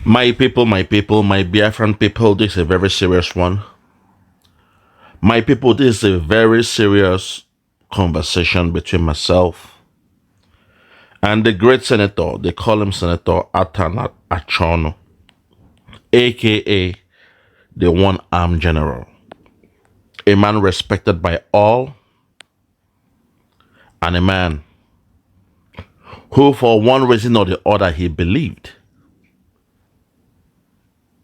My people, my Biafran people, this is a very serious one. My people, this is a very serious conversation between myself and the great senator. They call him Senator Aton Achonu, aka the one-armed general. A man respected by all, and a man who, for one reason or the other, he believed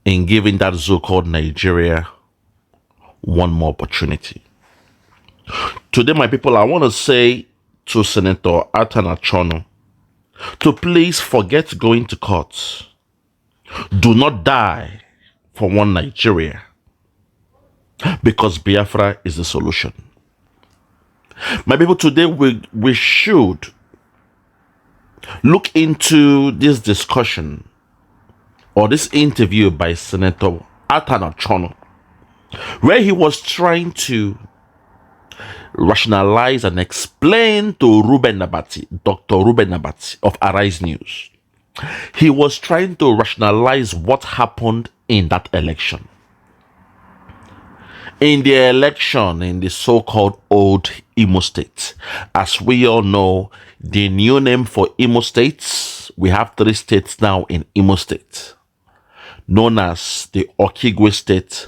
in giving that so-called Nigeria one more opportunity. Today, my people, I want to say to Senator Aton Achonu to please forget going to court. Do not die for one Nigeria, because Biafra is the solution. My people, today we should look into this discussion or this interview by Senator Aton Achonu, where he was trying to rationalize and explain to Ruben Nabati, Dr. Ruben Nabati of Arise News. He was trying to rationalize what happened in that election. In the election in the so-called old Imo State. As we all know, the new name for Imo States, we have 3 states now in Imo State, known as the Okigwe State,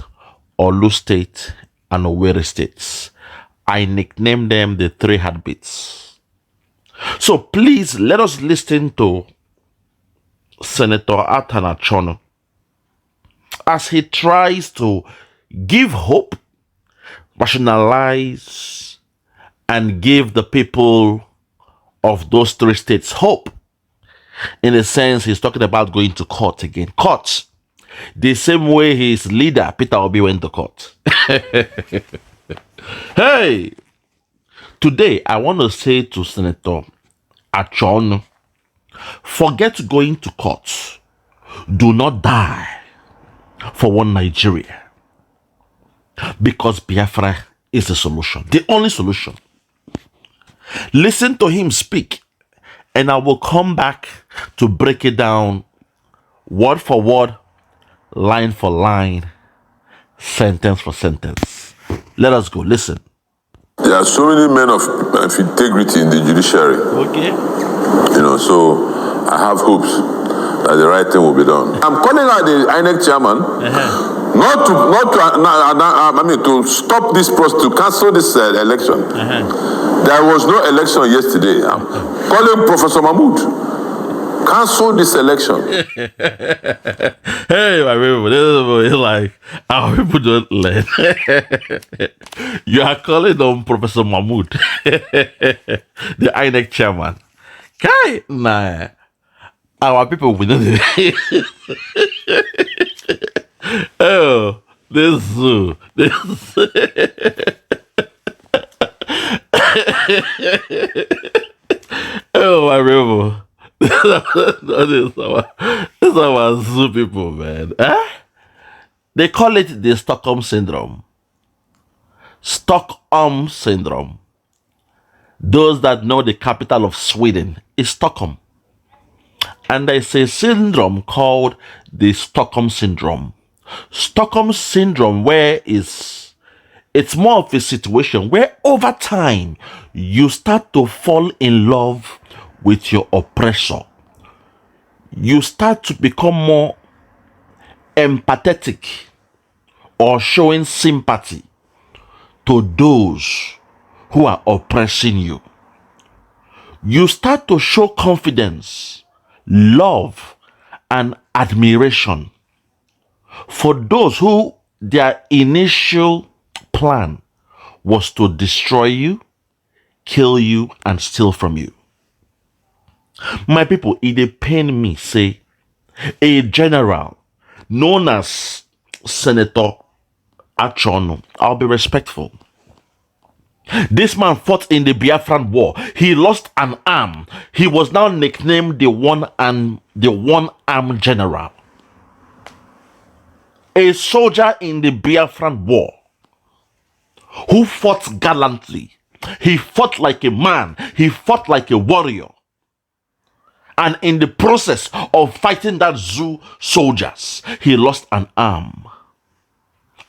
Olu State, and Owerri States. I nicknamed them the 3 heartbeats. So please let us listen to Senator Aton Achonu as he tries to give hope, rationalize, and give the people of those 3 states hope. In a sense, he's talking about going to court again. Court. The same way his leader, Peter Obi, went to court. Hey! Today, I want to say to Senator Achonu, forget going to court. Do not die for one Nigeria, because Biafra is the solution, the only solution. Listen to him speak, and I will come back to break it down word for word, line for line, sentence for sentence. Let us go. Listen. There are so many men of integrity in the judiciary. Okay. So I have hopes that the right thing will be done. I'm calling out the INEC chairman to stop this process, to cancel this election. There was no election yesterday. I'm calling Professor Mahmoud. Cancel this election. Hey, my people, this is like our people don't learn. You are calling on Professor Mahmoud, the INEC chairman. Kai, nah, our people will not. Oh, this zoo. Oh, my people. This is our zoo people, man. They call it the Stockholm Syndrome. Stockholm Syndrome. Those that know the capital of Sweden is Stockholm. And there's a syndrome called the Stockholm Syndrome. Stockholm Syndrome, it's more of a situation where over time you start to fall in love with your oppressor. You start to become more empathetic or showing sympathy to those who are oppressing you. You start to show confidence, love, and admiration for those who their initial plan was to destroy you, kill you, and steal from you. My people, it pain me say a general known as Senator Achonu, I'll be respectful. This man fought in the Biafran war. He lost an arm. He was now nicknamed the one-armed general. A soldier in the Biafran war who fought gallantly. He fought like a man. He fought like a warrior. And in the process of fighting that zoo soldiers, he lost an arm.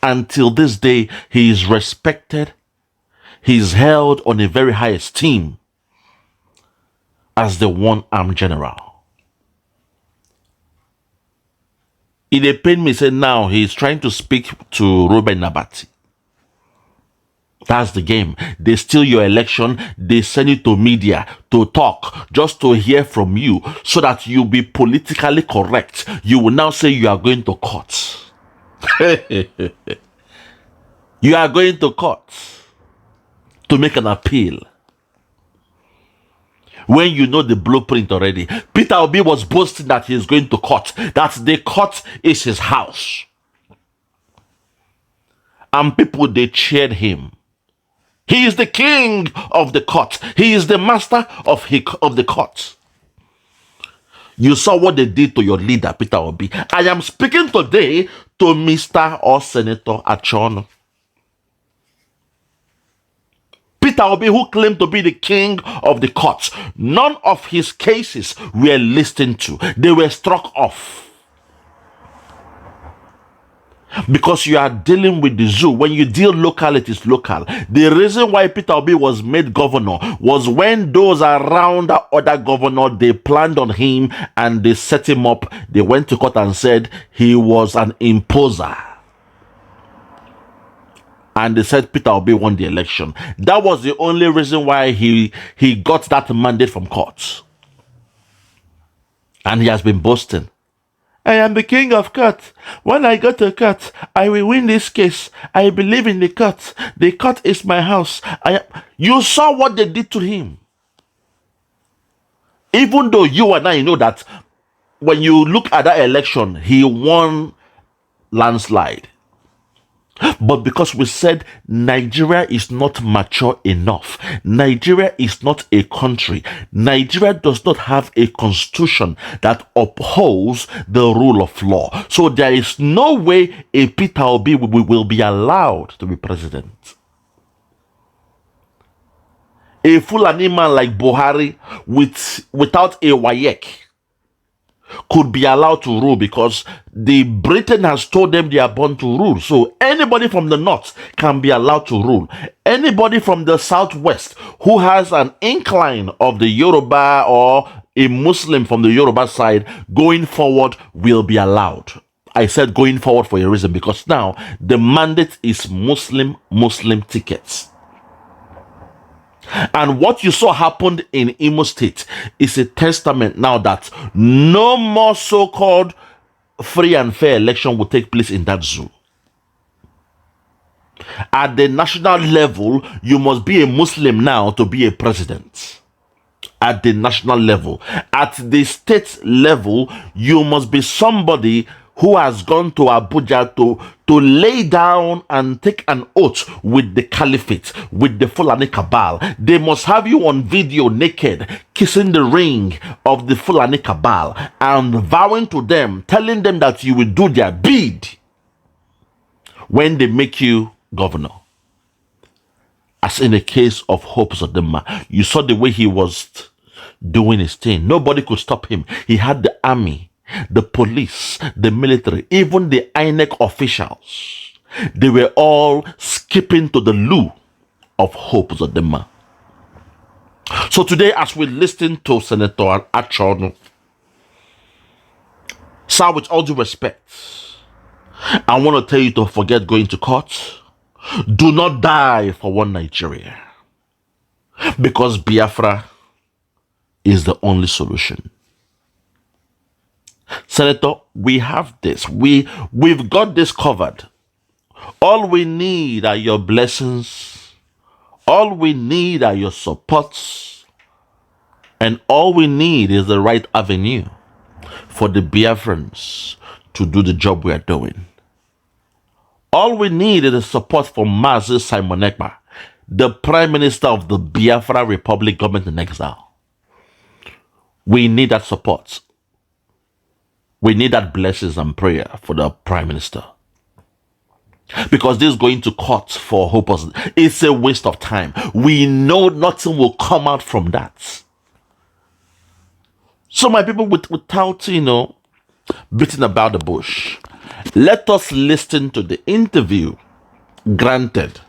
Until this day, he is respected. He is held on a very high esteem as the one-armed general. It pained me, say now he is trying to speak to Ruben Nabati. That's the game. They steal your election. They send you to media to talk, just to hear from you, so that you be politically correct. You will now say you are going to court. You are going to court to make an appeal. When you know the blueprint already. Peter Obi was boasting that he is going to court, that the court is his house. And people, they cheered him. He is the king of the court. He is the master of the court. You saw what they did to your leader, Peter Obi. I am speaking today to Mr. or Senator Achonu. Peter Obi, who claimed to be the king of the courts, none of his cases were listened to. They were struck off. Because you are dealing with the zoo. When you deal local, it is local. The reason why Peter Obi was made governor was when those around that other governor, they planned on him and they set him up. They went to court and said he was an imposer. And they said Peter Obi won the election. That was the only reason why he got that mandate from court. And he has been boasting. I am the king of court. When I go to court, I will win this case. I believe in the court. The court is my house. You saw what they did to him. Even though you and I know that when you look at that election, he won landslide. But because we said Nigeria is not mature enough, Nigeria is not a country, Nigeria does not have a constitution that upholds the rule of law. So there is no way a Peter Obi will be allowed to be president. A Fulani man like Buhari without a WAEC could be allowed to rule, because the Britain has told them they are born to rule. So anybody from the north can be allowed to rule. Anybody from the southwest who has an incline of the Yoruba or a Muslim from the Yoruba side going forward will be allowed. I said going forward for a reason, because now the mandate is Muslim tickets. And what you saw happened in Imo State is a testament now that no more so-called free and fair election will take place in that zoo. At the national level, you must be a Muslim now to be a president. At the national level. At the state level, you must be somebody who has gone to Abuja to lay down and take an oath with the caliphate, with the Fulani cabal. They must have you on video naked, kissing the ring of the Fulani cabal and vowing to them, telling them that you will do their bid when they make you governor. As in the case of Hope Uzodinma, you saw the way he was doing his thing. Nobody could stop him. He had the army, the police, the military, even the INEC officials. They were all skipping to the loo of Hope Uzodinma. So today, as we listen to Senator Aton, sir, with all due respect, I want to tell you to forget going to court. Do not die for one Nigeria, because Biafra is the only solution. Senator, we have this. We've got this covered. All we need are your blessings. All we need are your supports. And all we need is the right avenue for the Biafrans to do the job we are doing. All we need is the support from Mazi Simon Ekpa, the Prime Minister of the Biafra Republic government in exile. We need that support. We need that blessings and prayer for the Prime Minister. Because this going to court for Hope, it's a waste of time. We know nothing will come out from that. So my people, without, beating about the bush, let us listen to the interview granted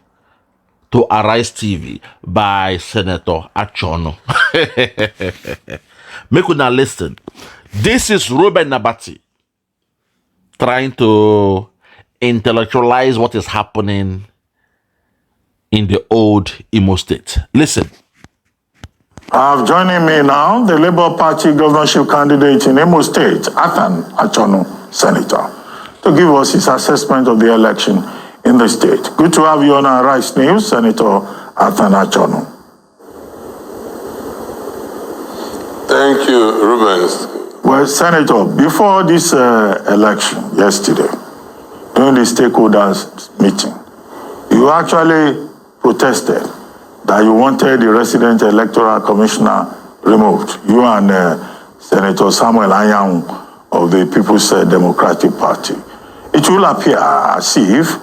to Arise TV by Senator Achonu. Make una listen. This is Ruben Nabati trying to intellectualize what is happening in the old Imo State. Listen. Joining me now, the Labour Party governorship candidate in Imo State, Achonu, Senator, to give us his assessment of the election in the state. Good to have you on our Rice News, Senator Achonu. Thank you, Rubens. Well, Senator, before this election yesterday, during the stakeholders meeting, you actually protested that you wanted the resident electoral commissioner removed. You and Senator Samuel Anyang of the People's Democratic Party. It will appear as if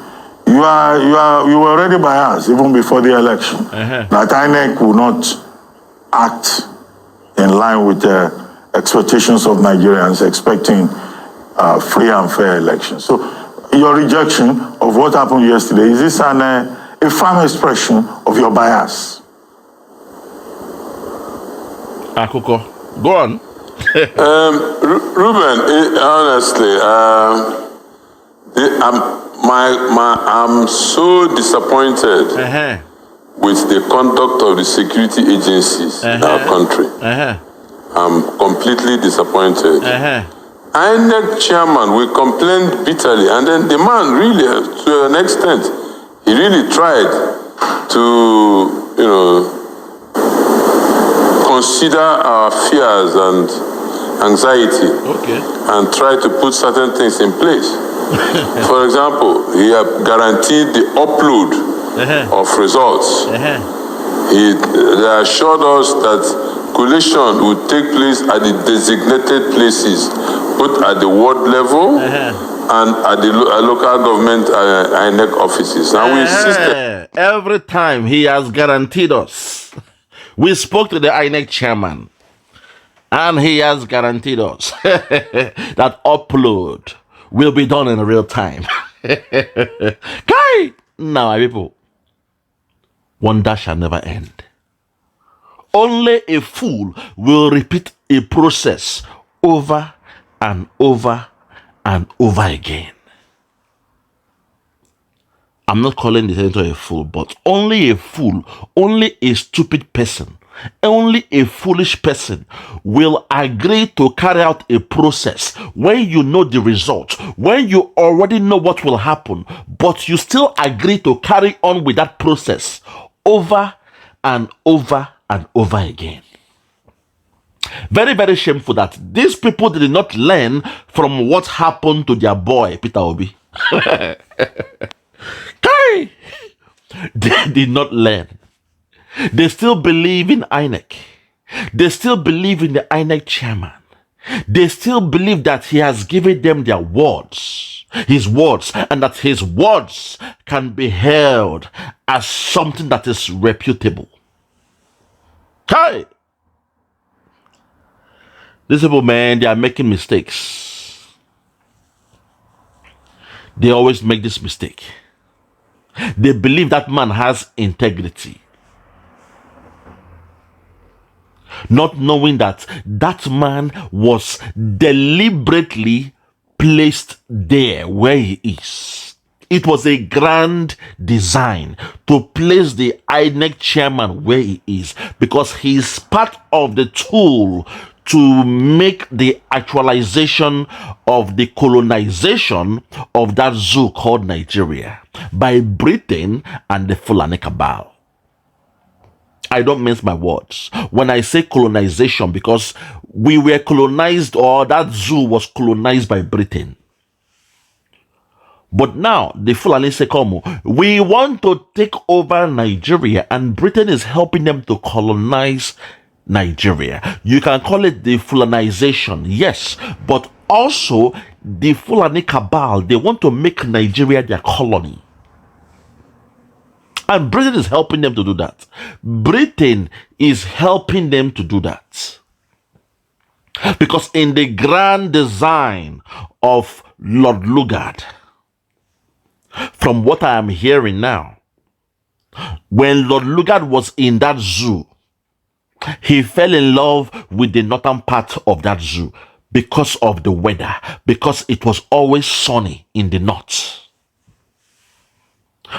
you were already biased even before the election, that INEC will not act in line with the expectations of Nigerians expecting free and fair elections. So your rejection of what happened yesterday, is this a firm expression of your bias? Akoko, go on. Ruben, honestly, I'm so disappointed with the conduct of the security agencies in our country. I'm completely disappointed. INEC chairman will complain bitterly, and then the man really, to an extent, he really tried to, consider our fears and anxiety, and try to put certain things in place. For example, he guaranteed the upload of results. They assured us that collation would take place at the designated places, both at the ward level and at the local government INEC offices. Now we insisted. Every time he has guaranteed us. We spoke to the INEC chairman, and he has guaranteed us that upload will be done in real time. Now, my people, wonder shall never end. Only a fool will repeat a process over and over and over again. I'm not calling the senator a fool, but only a fool, only a stupid person, only a foolish person will agree to carry out a process when you know the result, when you already know what will happen, but you still agree to carry on with that process over and over and over again. Very, very shameful that these people did not learn from what happened to their boy, Peter Obi. They did not learn. They still believe in INEC. They still believe in the INEC chairman. They still believe that he has given them their words, his words, and that his words can be held as something that is reputable. These people, man, they are making mistakes. They always make this mistake. They believe that man has integrity, not knowing that that man was deliberately placed there where he is. It was a grand design to place the INEC chairman where he is, because he is part of the tool to make the actualization of the colonization of that zoo called Nigeria by Britain and the Fulani cabal. I don't mince my words when I say colonization, because we were colonized, or that zoo was colonized by Britain. But now the Fulani say, come, we want to take over Nigeria, and Britain is helping them to colonize Nigeria. You can call it the Fulanization, yes, but also the Fulani cabal, they want to make Nigeria their colony. And Britain is helping them to do that. Britain is helping them to do that. Because in the grand design of Lord Lugard, from what I am hearing now, when Lord Lugard was in that zoo, he fell in love with the northern part of that zoo because of the weather, because it was always sunny in the north.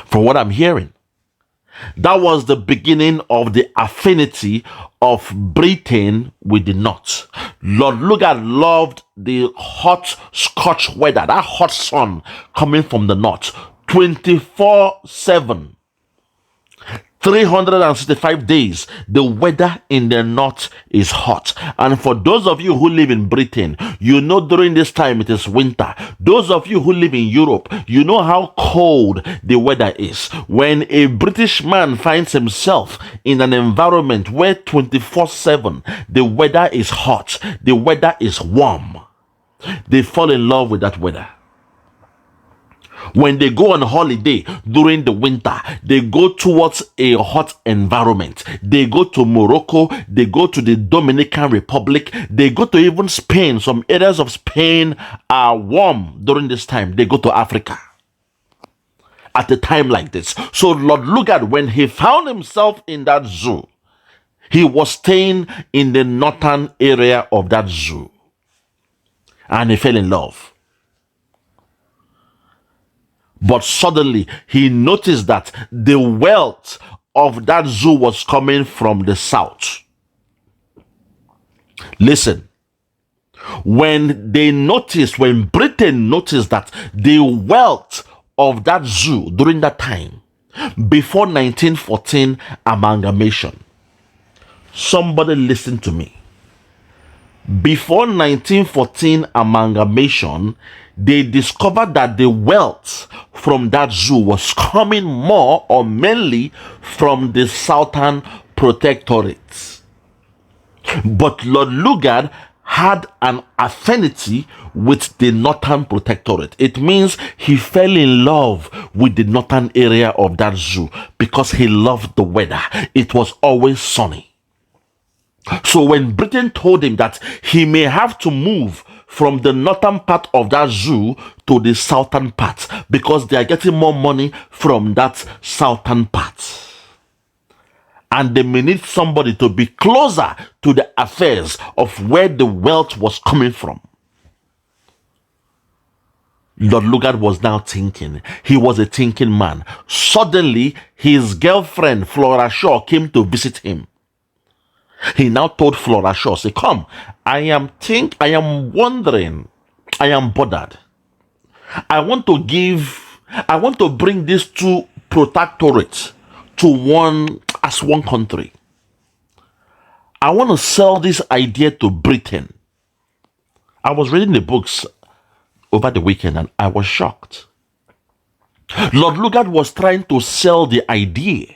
From what I'm hearing, that was the beginning of the affinity of Britain with the north. Lord Lugard loved the hot Scotch weather, that hot sun coming from the north, 24/7. 365 days, the weather in the north is hot. And for those of you who live in Britain, you know during this time it is winter. Those of you who live in Europe, you know how cold the weather is. When a British man finds himself in an environment where 24/7 the weather is hot, the weather is warm, they fall in love with that weather. When they go on holiday during the winter, they go towards a hot environment. They go to Morocco, they go to the Dominican Republic, they go to even Spain. Some areas of Spain are warm during this time. They go to Africa at a time like this. So Lord Lugard, when he found himself in that zoo, he was staying in the northern area of that zoo, and he fell in love. But suddenly he noticed that the wealth of that zoo was coming from the south. Listen, when Britain noticed that the wealth of that zoo during that time, before 1914 amalgamation, somebody listen to me. Before 1914 amalgamation, they discovered that the wealth from that zoo was coming more or mainly from the southern protectorates. But Lord Lugard had an affinity with the northern protectorate. It means he fell in love with the northern area of that zoo because he loved the weather. It was always sunny. So when Britain told him that he may have to move from the northern part of that zoo to the southern part because they are getting more money from that southern part, and they may need somebody to be closer to the affairs of where the wealth was coming from, Lord Lugard was now thinking. He was a thinking man. Suddenly, his girlfriend Flora Shaw came to visit him. He now told Flora Shaw, say, come, I am wondering, I am bothered. I want to bring these two protectorates to one country. I want to sell this idea to Britain. I was reading the books over the weekend and I was shocked. Lord Lugard was trying to sell the idea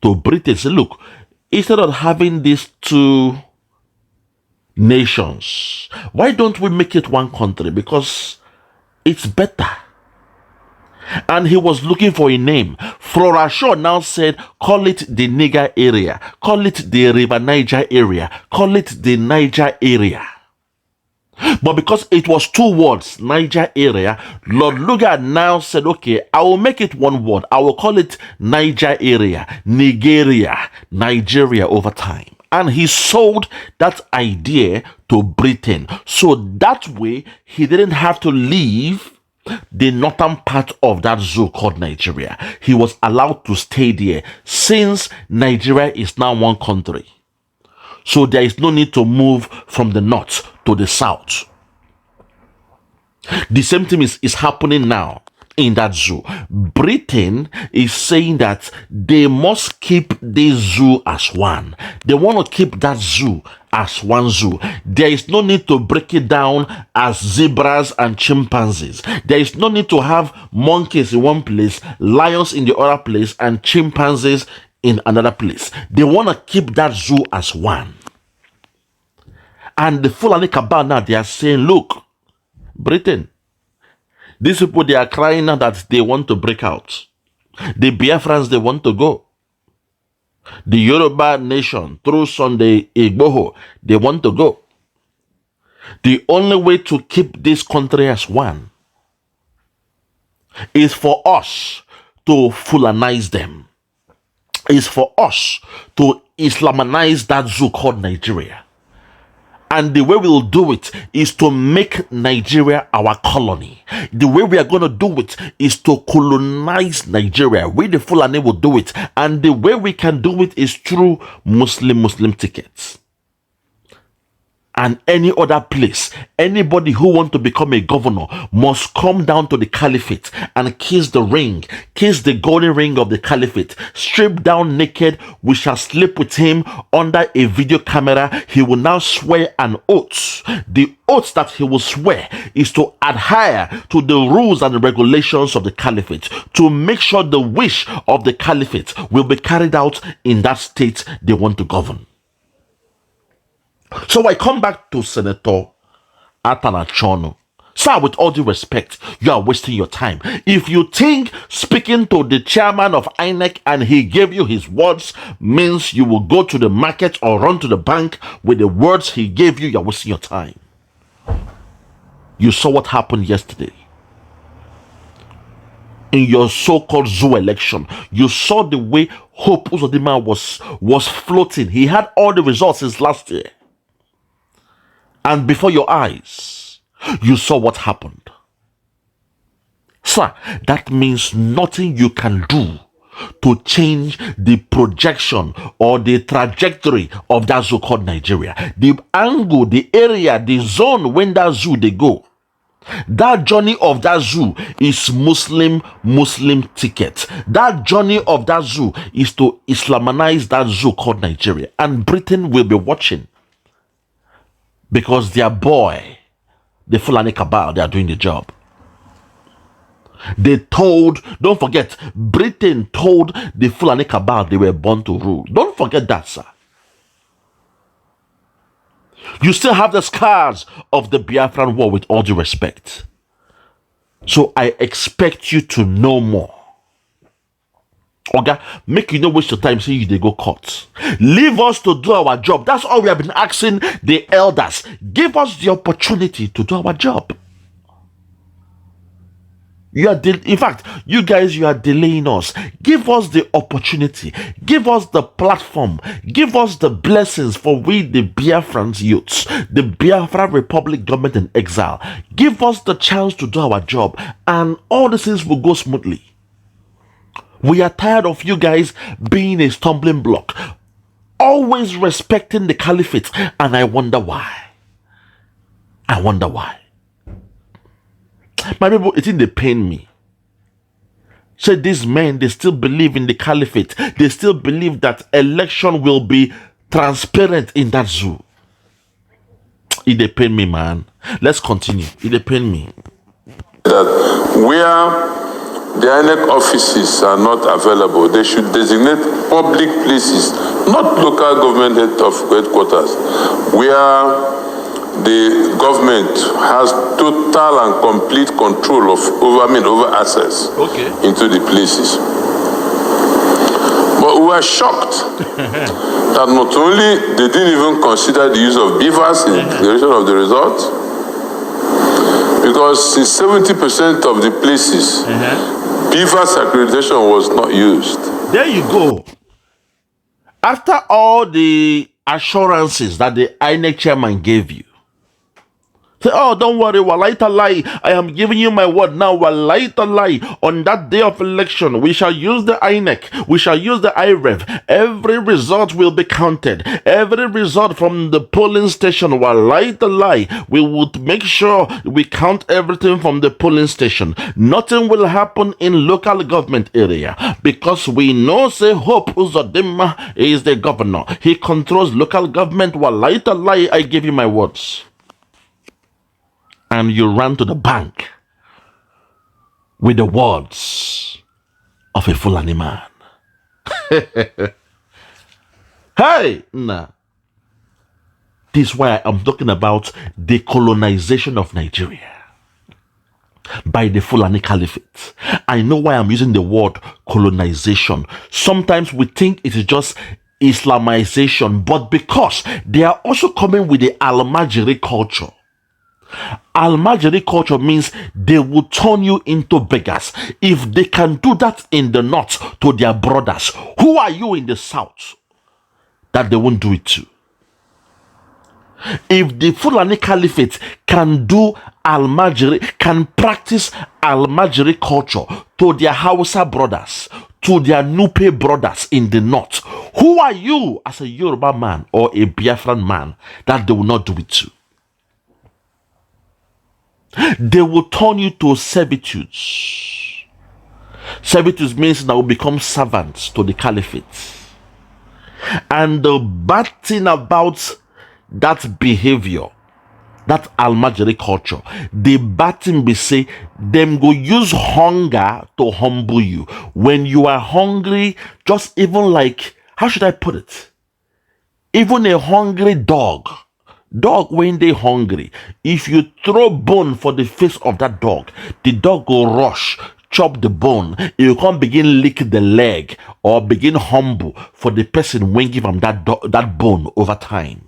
to Britain. Say, look, instead of having these two nations, why don't we make it one country? Because it's better. And he was looking for a name. Flora Shaw now said, call it the Niger area, call it the River Niger area, call it the Niger area. But because it was two words, Niger area, Lord Lugard now said, okay, I will make it one word. I will call it Niger area, Nigeria, Nigeria over time. And he sold that idea to Britain. So that way, he didn't have to leave the northern part of that zoo called Nigeria. He was allowed to stay there since Nigeria is now one country. So there is no need to move from the north to the south. The same thing is happening now in that zoo. Britain is saying that they must keep this zoo as one. They want to keep that zoo as one zoo. There is no need to break it down as zebras and chimpanzees. There is no need to have monkeys in one place, lions in the other place, and chimpanzees in another place. They want to keep that zoo as one. And the Fulani cabal now, they are saying, look, Britain, these people, they are crying now that they want to break out. The Biafrans, they want to go. The Yoruba nation, through Sunday Igboho, they want to go. The only way to keep this country as one is for us to Fulanize them. Is for us to Islamanize that zoo called Nigeria. And the way we'll do it is to make Nigeria our colony. The way we are going to do it is to colonize Nigeria. We, the Fulani, will do it. And the way we can do it is through Muslim tickets. And any other place, anybody who wants to become a governor must come down to the caliphate and kiss the ring, kiss the golden ring of the caliphate, strip down naked. We shall sleep with him under a video camera. He will now swear an oath. The oath that he will swear is to adhere to the rules and the regulations of the caliphate, to make sure the wish of the caliphate will be carried out in that state they want to govern. So I come back to Senator Aton Achonu. Sir, with all due respect, you are wasting your time. If you think speaking to the chairman of INEC and he gave you his words means you will go to the market or run to the bank with the words he gave you, you're wasting your time. You saw what happened yesterday. In your so-called zoo election, you saw the way Hope Uzodinma was floating. He had all the results since last year. And before your eyes, you saw what happened. Sir, that means nothing you can do to change the projection or the trajectory of that zoo called Nigeria. The angle, the area, the zone when that zoo they go. That journey of that zoo is Muslim ticket. That journey of that zoo is to Islamanize that zoo called Nigeria. And Britain will be watching. Because their boy, the Fulani Cabal, they are doing the job. They told, don't forget, Britain told the Fulani Cabal they were born to rule. Don't forget that, sir. You still have the scars of the Biafran war, with all due respect. So I expect you to know more. Okay, make you no waste your time saying they go court. Leave us to do our job. That's all we have been asking the elders. Give us the opportunity to do our job. In fact, you guys, you are delaying us. Give us the opportunity. Give us the platform. Give us the blessings for we, the Biafran youths, the Biafra Republic government in exile. Give us the chance to do our job, and all the things will go smoothly. We are tired of you guys being a stumbling block, always respecting the caliphate, and I wonder why. I wonder why. My people, it they pain me. So these men, they still believe in the caliphate. They still believe that election will be transparent in that zoo. It they pain me, man. Let's continue. It they pain me. That where the INEC offices are not available, they should designate public places, not local government headquarters, where the government has total and complete control over access into the places. But we were shocked that not only they didn't even consider the use of beavers in the declaration of the results, because since 70% of the places, beavers accreditation was not used. There you go. After all the assurances that the INEC chairman gave you, say, oh, don't worry, wallahi, I am giving you my word now, wallahi, on that day of election, we shall use the INEC, we shall use the IREV, every result will be counted, every result from the polling station, wallahi, we would make sure we count everything from the polling station. Nothing will happen in local government area, because we know, say, Hope Uzodinma is the governor. He controls local government, wallahi, I give you my words. And you ran to the bank with the words of a Fulani man. Hey, nah. This is why I'm talking about the colonization of Nigeria by the Fulani Caliphate. I know why I'm using the word colonization. Sometimes we think it is just Islamization, but because they are also coming with the Al-Majiri culture. Almajiri culture means they will turn you into beggars. If they can do that in the north to their brothers, who are you in the south that they won't do it to? If the Fulani Caliphate can do Almajiri, can practice Almajiri culture to their Hausa brothers, to their Nupe brothers in the north, who are you as a Yoruba man or a Biafran man that they will not do it to? They will turn you to servitude. Servitude means that will become servants to the Caliphate. And the bad thing about that behavior, that Almajiri culture, the bad thing be say, them go use hunger to humble you. When you are hungry, just even like, how should I put it? Even a hungry dog when they hungry, if you throw bone for the face of that dog, the dog will rush, chop the bone. You can't begin lick the leg or begin humble for the person when give him that bone over time.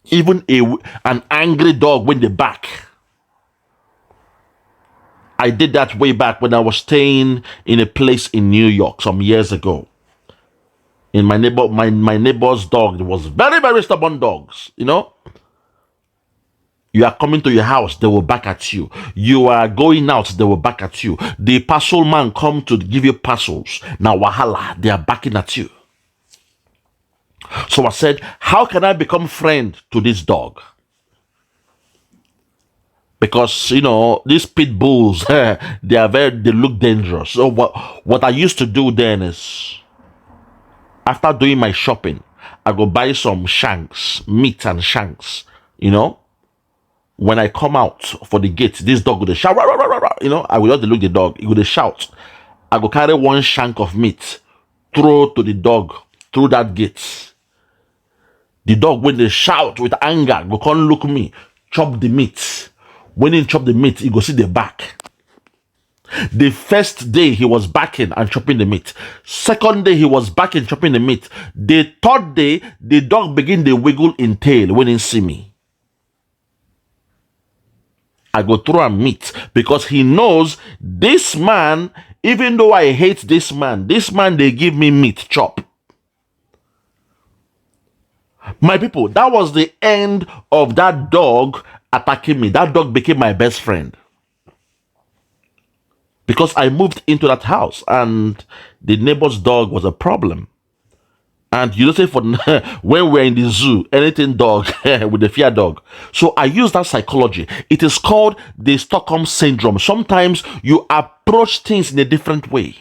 Even an angry dog when they bark. I did that way back when I was staying in a place in New York some years ago. In my neighbor's dog, it was very, very stubborn dogs, you know. You are coming to your house, they will back at you. You are going out, they will back at you. The parcel man come to give you parcels. Now wahala, they are backing at you. So I said, how can I become friend to this dog? Because, you know, these pit bulls, they look dangerous. So what I used to do then is, after doing my shopping, I go buy some shanks, meat and shanks, you know. When I come out for the gate, this dog would shout, rah, rah, rah, rah, you know. I will not look the dog, he would shout. I go carry one shank of meat, throw to the dog through that gate. The dog, when they shout with anger, go come look me, chop the meat. When he chop the meat, he go see the back. The first day he was backing and chopping the meat. Second day he was backing, chopping the meat. The third day, the dog begin to wiggle in tail when he see me. I go through and meat because he knows this man, even though I hate this man, they give me meat chop. My people, that was the end of that dog attacking me. That dog became my best friend. Because I moved into that house and the neighbor's dog was a problem. And you know, say for when we're in the zoo, anything dog with the fear dog. So I use that psychology. It is called the Stockholm Syndrome. Sometimes you approach things in a different way.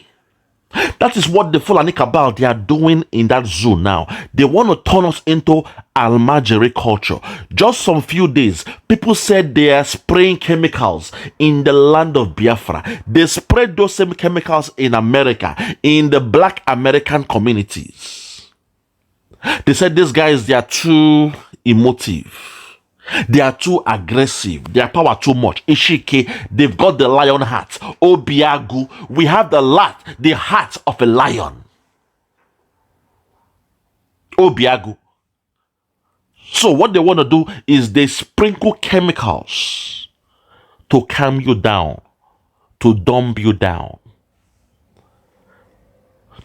That is what the Fulani Cabal, they are doing in that zoo now. They want to turn us into Almajiri culture. Just some few days, people said they are spraying chemicals in the land of Biafra. They spread those same chemicals in America, in the black American communities. They said these guys, they are too emotive. They are too aggressive. Their power too much. Ishike, they've got the lion heart. Obiagu, we have the heart of a lion. Obiagu. So what they want to do is they sprinkle chemicals to calm you down, to dumb you down.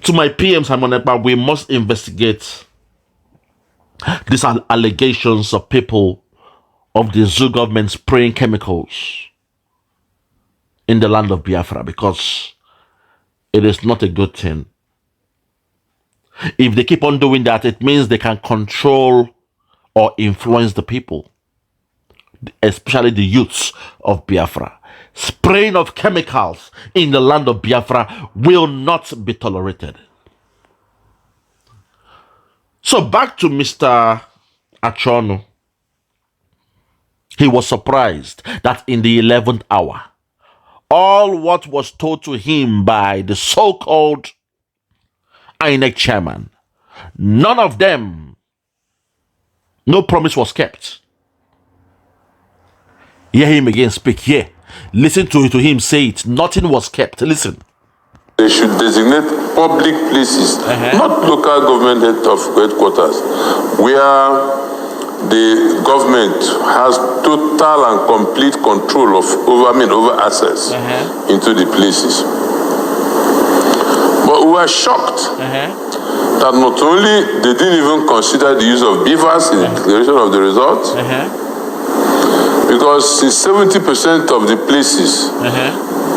To my PMs, Ekpa, we must investigate these allegations of people of the zoo government spraying chemicals in the land of Biafra, because it is not a good thing. If they keep on doing that, it means they can control or influence the people, especially the youths of Biafra. Spraying of chemicals in the land of Biafra will not be tolerated. So back to Mr. Achonu. He was surprised that in the 11th hour, all what was told to him by the so-called INEC chairman, none of them, no promise was kept. Hear him again speak here. Listen to him say it. Nothing was kept. Listen. They should designate public places, not local government headquarters, where the government has total and complete control over access into the places. But we were shocked that not only they didn't even consider the use of beavers in the declaration of the results, because in 70% of the places,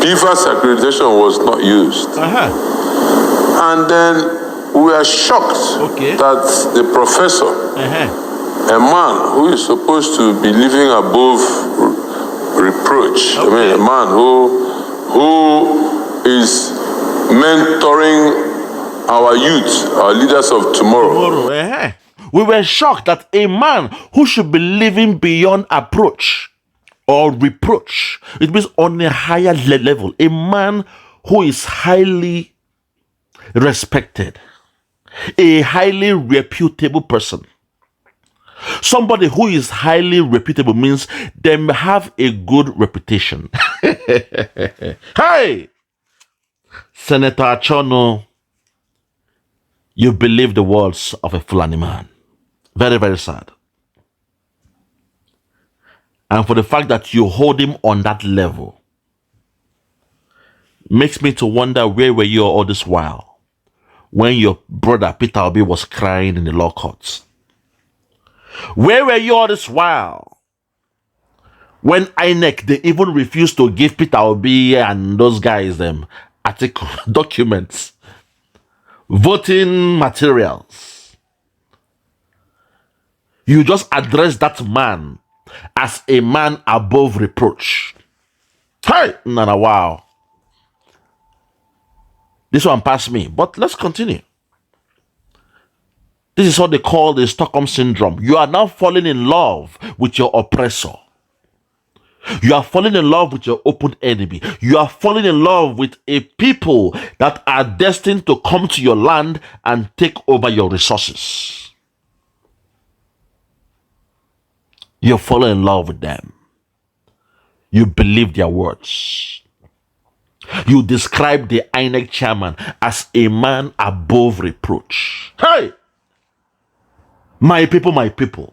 beavers accreditation was not used. And then we are shocked that the professor, a man who is supposed to be living above reproach, I mean, a man who is mentoring our youth, our leaders of tomorrow. We were shocked that a man who should be living beyond approach or reproach, it means on a higher level, a man who is highly respected, a highly reputable person. Somebody who is highly reputable means they have a good reputation. Hey! Senator Achonu, you believe the words of a Fulani man. Very, very sad. And for the fact that you hold him on that level makes me to wonder, where were you all this while when your brother Peter Obi was crying in the law courts? Where were you all this while when INEC, they even refused to give Peter Obi and those guys them article documents, voting materials? You just address that man as a man above reproach. Hey, Nana, wow. This one passed me, but let's continue. This is what they call the Stockholm Syndrome. You are now falling in love with your oppressor. You are falling in love with your open enemy. You are falling in love with a people that are destined to come to your land and take over your resources. You fall in love with them. You believe their words. You describe the INEC chairman as a man above reproach. Hey! My people, my people.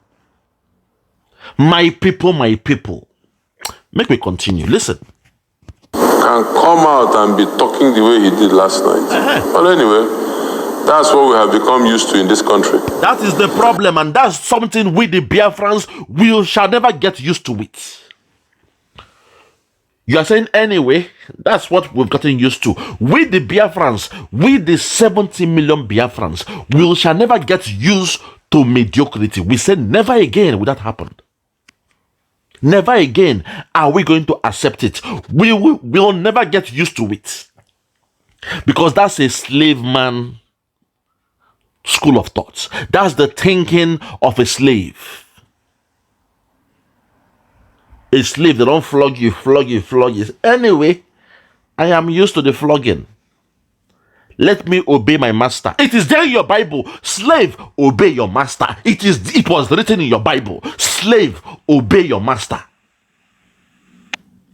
My people, my people. Make me continue. Listen. Can come out and be talking the way he did last night. But anyway, that's what we have become used to in this country. That is the problem, and that's something we, the Biafrans, shall never get used to it. You are saying anyway, that's what we've gotten used to. We, the Biafrans, we, the 70 million Biafrans, we shall never get used to mediocrity. We said never again will that happen. Never again are we going to accept it. We will never get used to it. Because that's a slave man school of thoughts. That's the thinking of a slave. A slave, they don't flog you. Anyway, I am used to the flogging. Let me obey my master. It is there in your Bible. Slave, obey your master. It was written in your Bible. Slave, obey your master.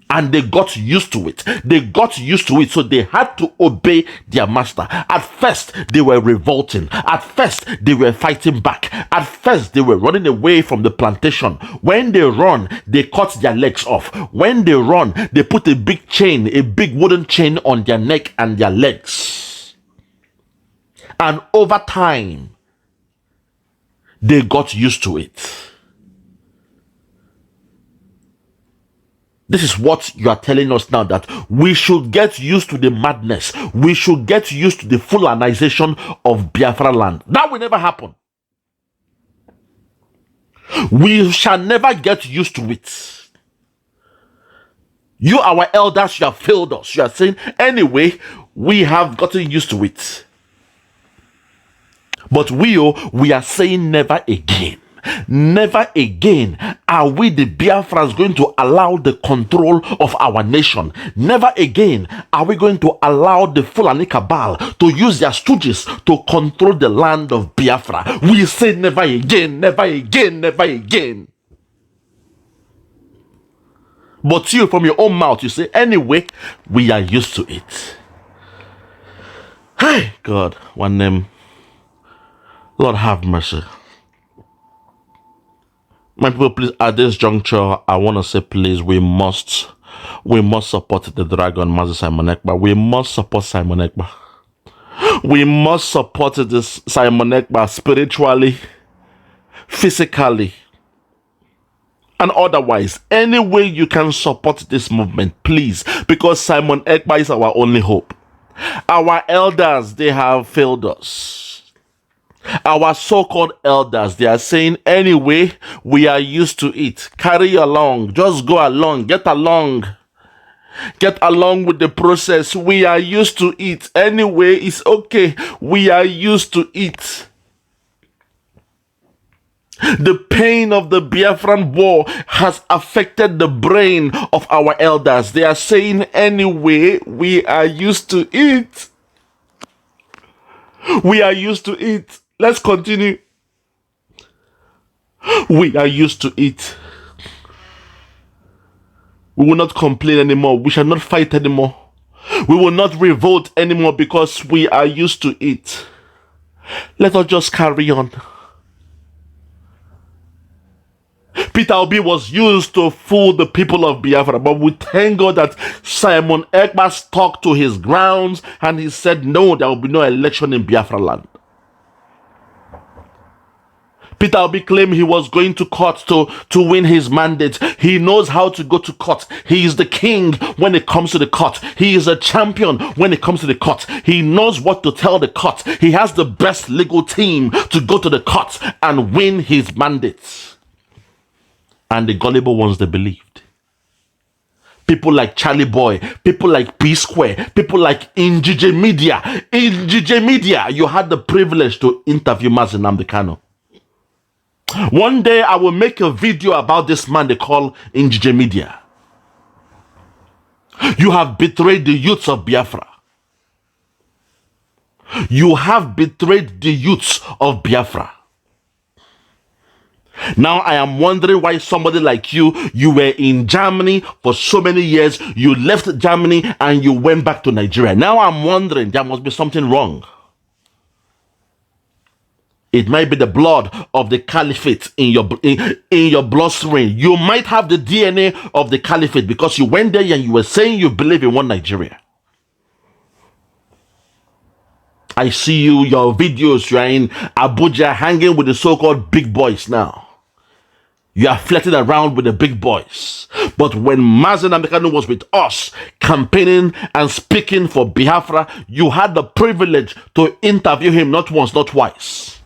And they got used to it. So they had to obey their master. At first, they were revolting. At first, they were fighting back. At first, they were running away from the plantation. When they run, they cut their legs off. When they run, they put a big wooden chain on their neck and their legs. And over time, they got used to it. This is what you are telling us now, that we should get used to the madness. We should get used to the colonization of Biafra land. That will never happen. We shall never get used to it. You, our elders, you have failed us. You are saying, anyway, we have gotten used to it. But we are saying never again. Never again are we, the Biafrans, going to allow the control of our nation. Never again are we going to allow the Fulani cabal to use their stooges to control the land of Biafra. We say never again, never again, never again. But you, from your own mouth, you say, anyway, we are used to it. Hey, God, one name. Lord have mercy. My people, please, at this juncture, I want to say, please, we must support the dragon, Master Simon Ekpa. We must support Simon Ekpa. We must support this Simon Ekpa spiritually, physically, and otherwise. Any way you can support this movement, please, because Simon Ekpa is our only hope. Our elders, they have failed us. Our so-called elders, they are saying, anyway, we are used to it. Carry along. Just go along. Get along. Get along with the process. We are used to it. Anyway, it's okay. We are used to it. The pain of the Biafran war has affected the brain of our elders. They are saying, anyway, we are used to it. We are used to it. Let's continue. We are used to it. We will not complain anymore. We shall not fight anymore. We will not revolt anymore because we are used to it. Let us just carry on. Peter Obi was used to fool the people of Biafra, but we thank God that Simon Ekpa stuck to his grounds and he said, no, there will be no election in Biafra land. Peter Obi claimed he was going to court to win his mandate. He knows how to go to court. He is the king when it comes to the court. He is a champion when it comes to the court. He knows what to tell the court. He has the best legal team to go to the court and win his mandate. And the gullible ones, they believed. People like Charlie Boy, people like P Square, people like Njije Media. Njije Media, you had the privilege to interview Mazi Nnamdi Kanu. One day I will make a video about this man they call Njije Media. You have betrayed the youths of Biafra. You have betrayed the youths of Biafra. Now I am wondering why somebody like you were in Germany for so many years, you left Germany and you went back to Nigeria. Now I'm wondering, there must be something wrong. It might be the blood of the caliphate in your bloodstream. You might have the DNA of the caliphate because you went there and you were saying you believe in one Nigeria. I see you, your videos, you are in Abuja hanging with the so-called big boys now. You are flirting around with the big boys. But when Mazi Nnamdi Kanu was with us, campaigning and speaking for Biafra, you had the privilege to interview him not once, not twice.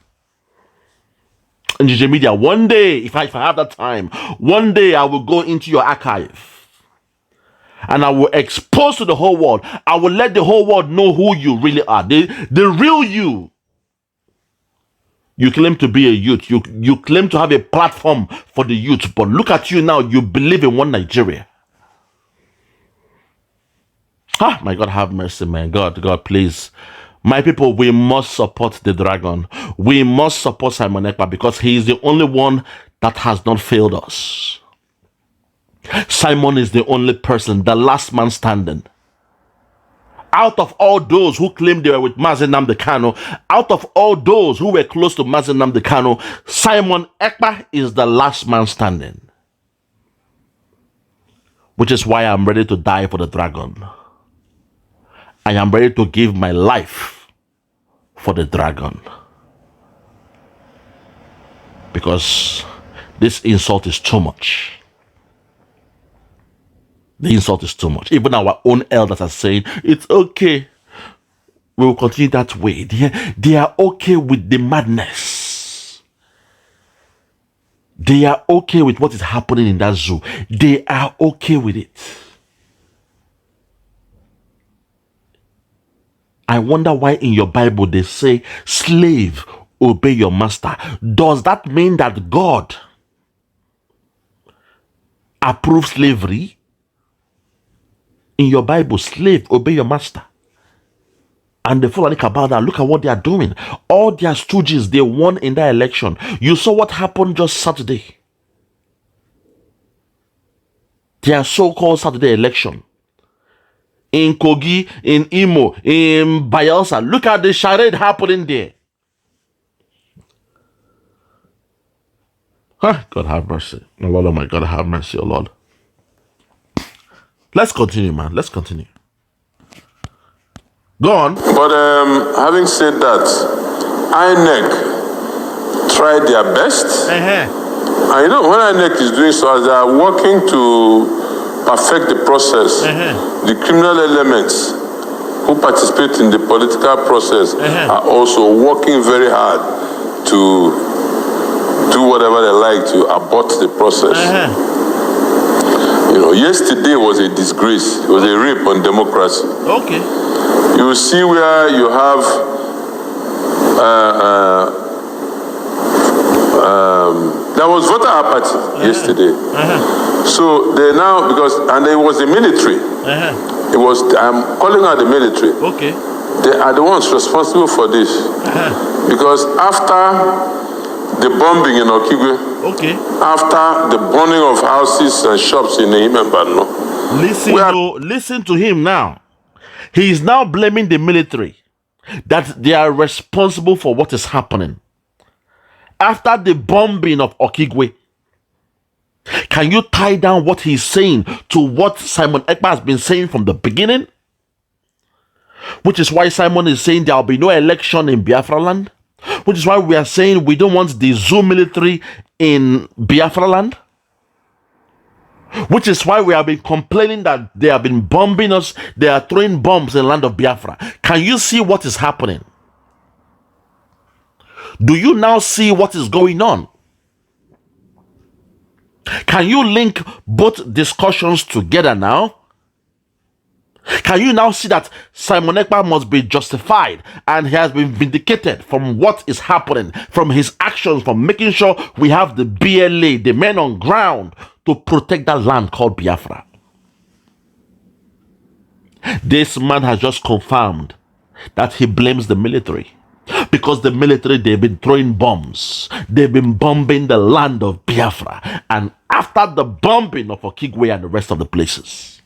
Njije Media, one day, if I have that time, one day I will go into your archive and I will expose to the whole world. I will let the whole world know who you really are. The real you. You claim to be a youth. You claim to have a platform for the youth. But look at you now. You believe in one Nigeria. Ah, my God, have mercy, man. God, please. My people, we must support the dragon. We must support Simon Ekpa because he is the only one that has not failed us. Simon is the only person, the last man standing. Out of all those who claimed they were with Mazi Nnamdi Kanu, out of all those who were close to Mazi Nnamdi Kanu, Simon Ekpa is the last man standing. Which is why I'm ready to die for the dragon. I am ready to give my life for the dragon. Because this insult is too much. The insult is too much. Even our own elders are saying, it's okay. We will continue that way. They are okay with the madness. They are okay with what is happening in that zoo. They are okay with it. I wonder why in your Bible they say, slave, obey your master. Does that mean that God approves slavery? In your Bible, slave, obey your master. And the Fulani Cabal, look at what they are doing. All their stooges, they won in that election. You saw what happened just Saturday. Their so-called Saturday election. In Kogi, in Imo, in Bayelsa. Look at the charade happening there. God have mercy. Oh Lord, oh my God, have mercy, oh Lord. Let's continue, man. Let's continue. Go on. But having said that, INEC tried their best. And you know, when INEC is doing so, as they are working to perfect the process, the criminal elements who participate in the political process are also working very hard to do whatever they like to abort the process. You know, yesterday was a disgrace. It was a rape on democracy. Okay. You see where you have there was voter apathy yesterday. So they now, because, and it was the military. It was, I'm calling out the military. Okay. They are the ones responsible for this. Because after the bombing in Okigwe, after the burning of houses and shops in Ihimembano, listen to him now. He is now blaming the military that they are responsible for what is happening. After the bombing of Okigwe, can you tie down what he's saying to what Simon Ekpa has been saying from the beginning? Which is why Simon is saying there will be no election in Biafra land. Which is why we are saying we don't want the zoo military in Biafra land. Which is why we have been complaining that they have been bombing us. They are throwing bombs in the land of Biafra. Can you see what is happening? Do you now see what is going on? Can you link both discussions together now? Can you now see that Simon Ekpa must be justified and he has been vindicated from what is happening, from his actions, from making sure we have the DlE, the men on ground, to protect that land called Biafra? This man has just confirmed that he blames the military. Because the military, they've been throwing bombs. They've been bombing the land of Biafra. And after the bombing of Okigwe and the rest of the places.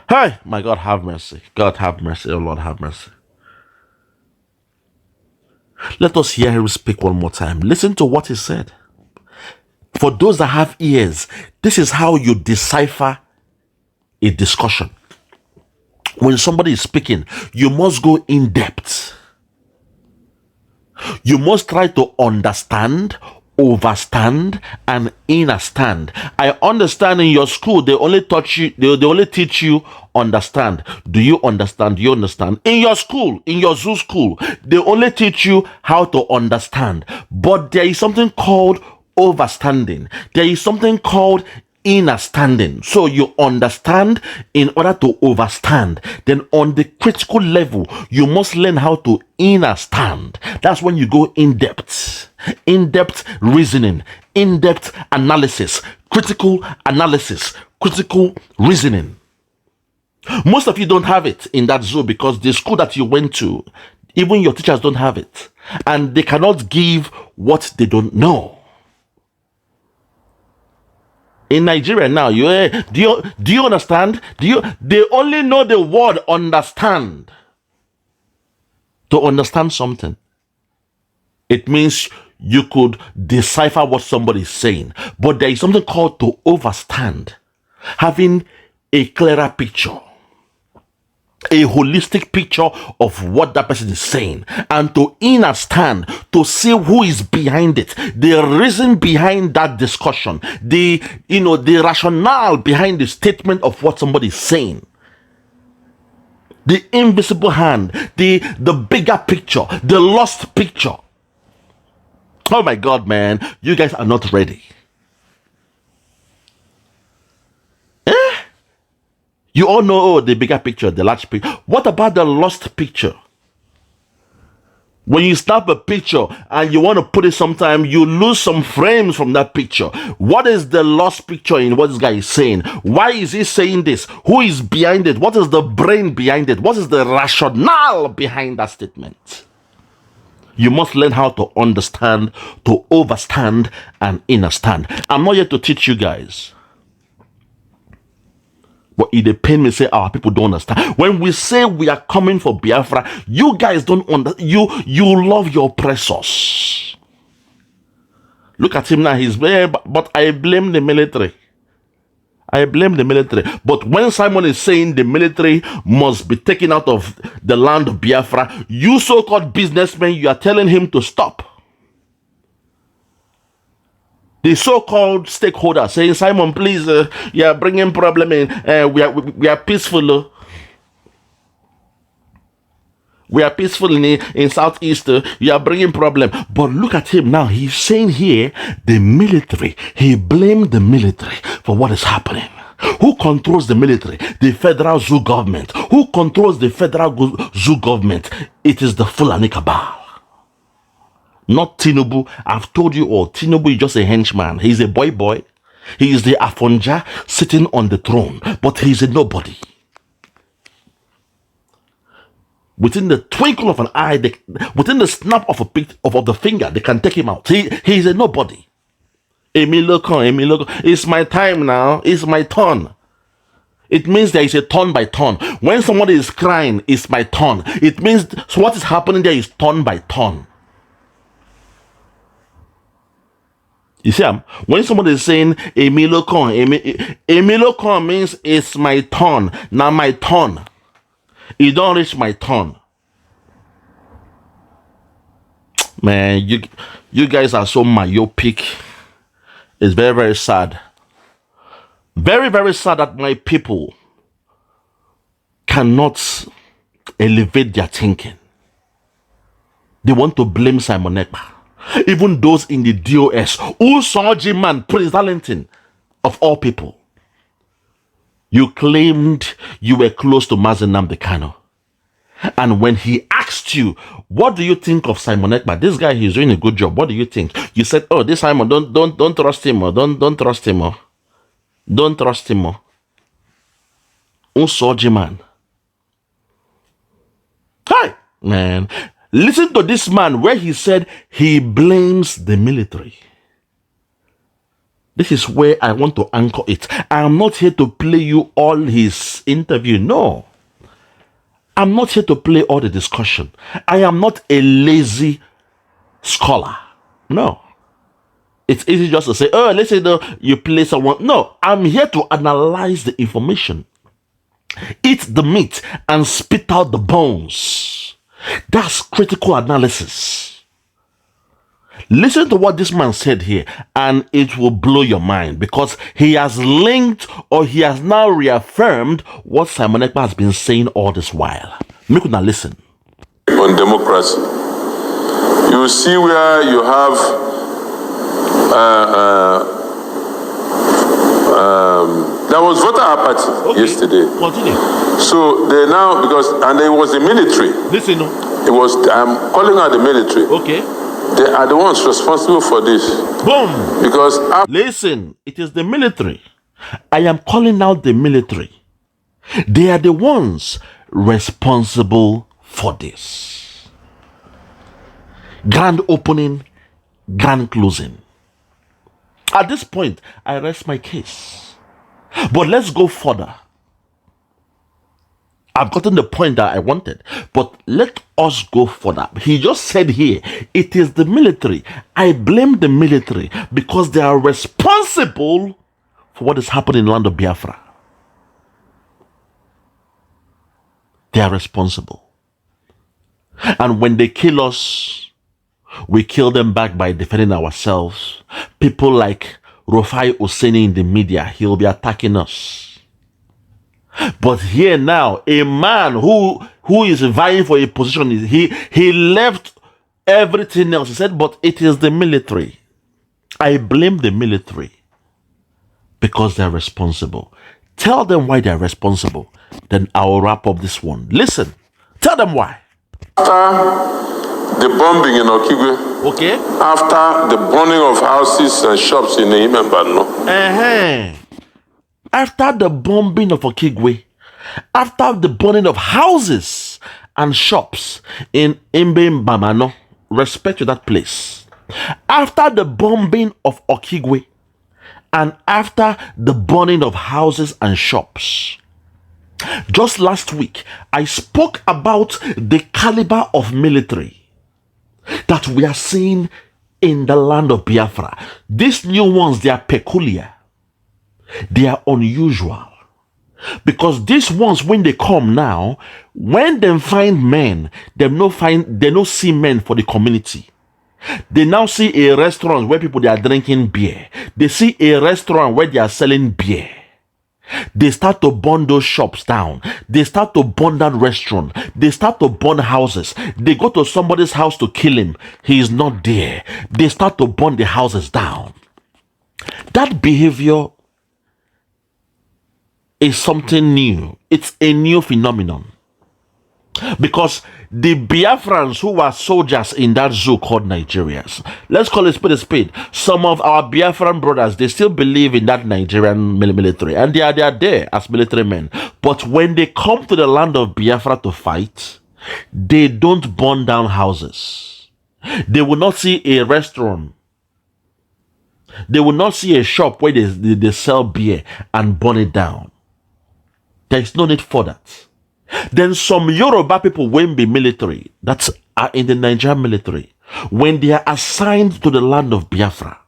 Hey, my God, have mercy. God, have mercy. Oh, Lord, have mercy. Let us hear him speak one more time. Listen to what he said. For those that have ears, this is how you decipher a discussion. When somebody is speaking, you must go in depth. You must try to understand, overstand, and understand. I understand in your school, they only teach you understand. Do you understand? Do you understand? In your school, in your zoo school, they only teach you how to understand. But there is something called overstanding. There is something called understanding. So you understand in order to overstand. Then on the critical level, you must learn how to understand. That's when you go in depth reasoning, in-depth analysis, critical analysis, critical reasoning. Most of you don't have it in that zoo because the school that you went to, even your teachers don't have it, and they cannot give what they don't know. In Nigeria now, do you understand? They only know the word understand. To understand something, it means you could decipher what somebody is saying. But there is something called to overstand, having a clearer picture, a holistic picture of what that person is saying, and to understand, to see who is behind it, the reason behind that discussion, the rationale behind the statement of what somebody is saying, the invisible hand, the bigger picture, the lost picture. Oh my God, man, you guys are not ready. You all know the bigger picture, the large picture. What about the lost picture? When you snap a picture and you want to put it sometime, you lose some frames from that picture. What is the lost picture in what this guy is saying? Why is he saying this? Who is behind it? What is the brain behind it? What is the rationale behind that statement? You must learn how to understand, to overstand, and understand. I'm not here to teach you guys. But it pains me to say our people don't understand. When we say we are coming for Biafra, you guys don't understand. You love your oppressors. Look at him now. He's very, but I blame the military. I blame the military. But when Simon is saying the military must be taken out of the land of Biafra, you so-called businessmen, you are telling him to stop. The so-called stakeholders saying, Simon, please, you are bringing problem in. We are peaceful. We are peaceful in Southeast. You are bringing problem. But look at him now. He's saying here, the military. He blamed the military for what is happening. Who controls the military? The federal zoo government. Who controls the federal zoo government? It is the Fulani cabal. Not Tinubu. I've told you all. Tinubu is just a henchman. He's a boy. He is the Afonja sitting on the throne. But he's a nobody. Within the twinkle of an eye, within the snap of the finger, they can take him out. He's a nobody. Emilio, it's my time now. It's my turn. It means there is a turn by turn. When somebody is crying, it's my turn. It means so what is happening there is turn by turn. You see, when somebody is saying Emilio means it's my turn. Now my turn. It don't reach my turn. Man, you guys are so myopic. It's very, very sad. Very, very sad that my people cannot elevate their thinking. They want to blame Simon Ekpa. Even those in the DOS. Uzodinma, Prince Darlington, of all people. You claimed you were close to Mazi Nnamdi Kanu. And when he asked you, what do you think of Simon Ekpa? This guy, he's doing a good job. What do you think? You said, oh, this Simon, don't trust him. Or don't trust him. Or don't trust him. Or Uzodinma. Hi, man. Listen to this man where he said he blames the military. This is where I want to anchor it. I am not here to play you all his interview. No. I'm not here to play all the discussion. I am not a lazy scholar. No. It's easy just to say, oh, let's say you play someone. No. I'm here to analyze the information. Eat the meat and spit out the bones. That's critical analysis. Listen to what this man said here, and it will blow your mind because he has linked or he has now reaffirmed what Simon Ekpa has been saying all this while. Make una listen. On democracy, you see where you have there was voter apathy yesterday. Continue. So they now and it was the military. Listen. It was I'm calling out the military. Okay. They are the ones responsible for this. Boom! Because listen, it is the military. I am calling out the military. They are the ones responsible for this. Grand opening, grand closing. At this point, I rest my case. But let's go further. I've gotten the point that I wanted, but let us go further. He just said here, it is the military. I blame the military because they are responsible for what is happening in the land of Biafra. They are responsible. And when they kill us, we kill them back by defending ourselves. People like Rufai Oseni in the media, he'll be attacking us. But here now, a man who is vying for a position, he left everything else. He said, but it is the military. I blame the military because they're responsible. Tell them why they're responsible. Then I'll wrap up this one. Listen, tell them why. After the bombing in Okigwe, okay. After the burning of houses and shops in Imembano. After the bombing of Okigwe, after the burning of houses and shops in Mbamano, respect to that place, after the bombing of Okigwe, and after the burning of houses and shops, just last week, I spoke about the caliber of military that we are seeing in the land of Biafra. These new ones, they are peculiar. They are unusual. Because these ones, when they come now, when they find men, they no see men for the community. They now see a restaurant where people they are drinking beer. They see a restaurant where they are selling beer. They start to burn those shops down. They start to burn that restaurant. They start to burn houses. They go to somebody's house to kill him. He is not there. They start to burn the houses down. That behavior is something new. It's a new phenomenon. Because the Biafrans who were soldiers in that zoo called Nigerians, let's call it a spade. Some of our Biafran brothers, they still believe in that Nigerian military, and they are there as military men. But when they come to the land of Biafra to fight, they don't burn down houses. They will not see a restaurant. They will not see a shop where they sell beer and burn it down. There is no need for that. Then some Yoruba people will be military that are in the Nigerian military. When they are assigned to the land of Biafra,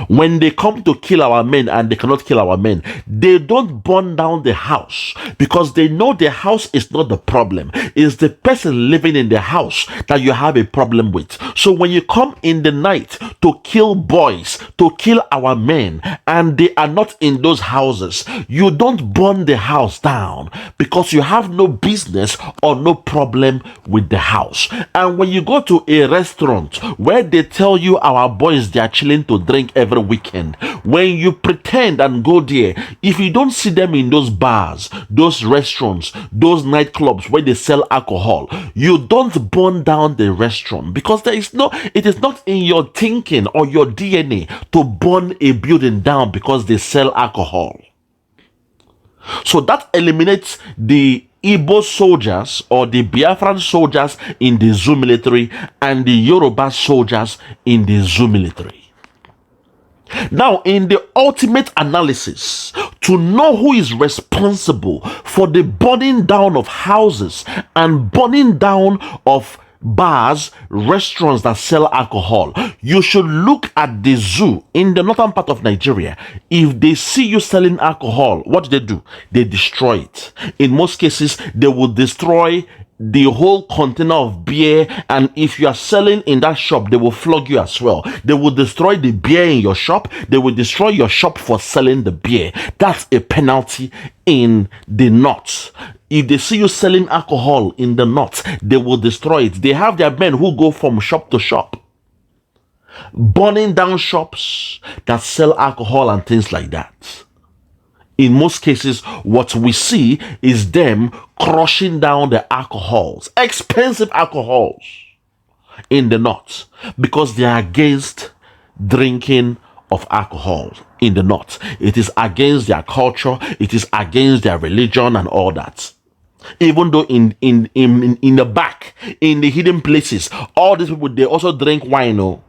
when they come to kill our men and they cannot kill our men, they don't burn down the house because they know the house is not the problem. It's the person living in the house that you have a problem with. So when you come in the night to kill boys, to kill our men, and they are not in those houses, you don't burn the house down because you have no business or no problem with the house. And when you go to a restaurant where they tell you our boys they are chilling to drink every weekend, when you pretend and go there, if you don't see them in those bars, those restaurants, those nightclubs where they sell alcohol, you don't burn down the restaurant because it is not in your thinking or your DNA to burn a building down because they sell alcohol. So that eliminates the Igbo soldiers or the Biafran soldiers in the zoo military and the Yoruba soldiers in the zoo military. Now, in the ultimate analysis, to know who is responsible for the burning down of houses and burning down of bars, restaurants that sell alcohol, you should look at the zoo in the northern part of Nigeria. If they see you selling alcohol, what do? They destroy it. In most cases, they will destroy the whole container of beer, and if you are selling in that shop, they will flog you as well. They will destroy the beer in your shop. They will destroy your shop for selling the beer. That's a penalty in the north. If they see you selling alcohol in the north, they will destroy it. They have their men who go from shop to shop, burning down shops that sell alcohol and things like that. In most cases, what we see is them crushing down the alcohols, expensive alcohols in the north, because they are against drinking of alcohol in the north. It is against their culture, it is against their religion and all that. Even though in the back, in the hidden places, all these people, they also drink wine,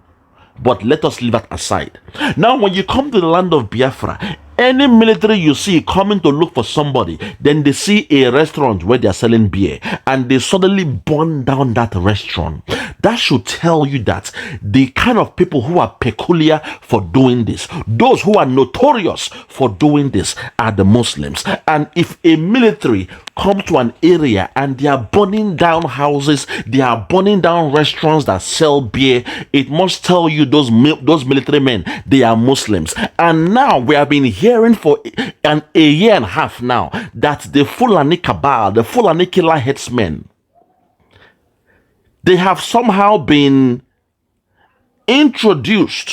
but let us leave that aside. Now, when you come to the land of Biafra, any military you see coming to look for somebody, then they see a restaurant where they are selling beer and they suddenly burn down that restaurant. That should tell you that the kind of people who are peculiar for doing this, those who are notorious for doing this, are the Muslims. And if a military come to an area and they are burning down houses, they are burning down restaurants that sell beer, it must tell you those military men, they are Muslims. And now we have been hearing for a year and a half now that the Fulani Cabal, the Fulani killer headsmen, they have somehow been introduced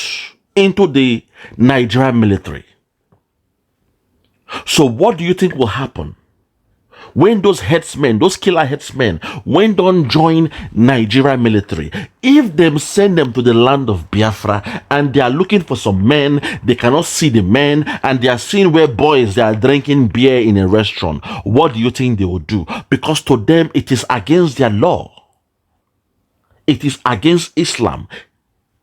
into the Nigerian military. So what do you think will happen when those headsmen, those killer headsmen, when don't join Nigerian military? If them send them to the land of Biafra and they are looking for some men, they cannot see the men, and they are seeing where boys they are drinking beer in a restaurant, what do you think they will do? Because to them it is against their law. It is against Islam.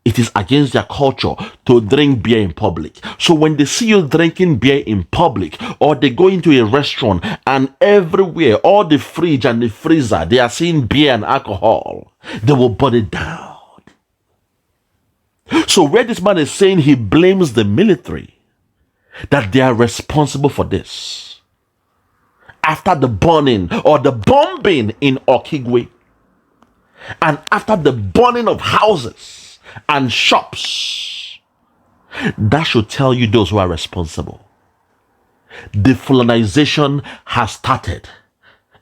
It is against their culture to drink beer in public. So when they see you drinking beer in public, or they go into a restaurant and everywhere, all the fridge and the freezer, they are seeing beer and alcohol, they will burn it down. So where this man is saying he blames the military, that they are responsible for this. After the burning or the bombing in Okigwe, and after the burning of houses and shops, that should tell you those who are responsible. The colonization has started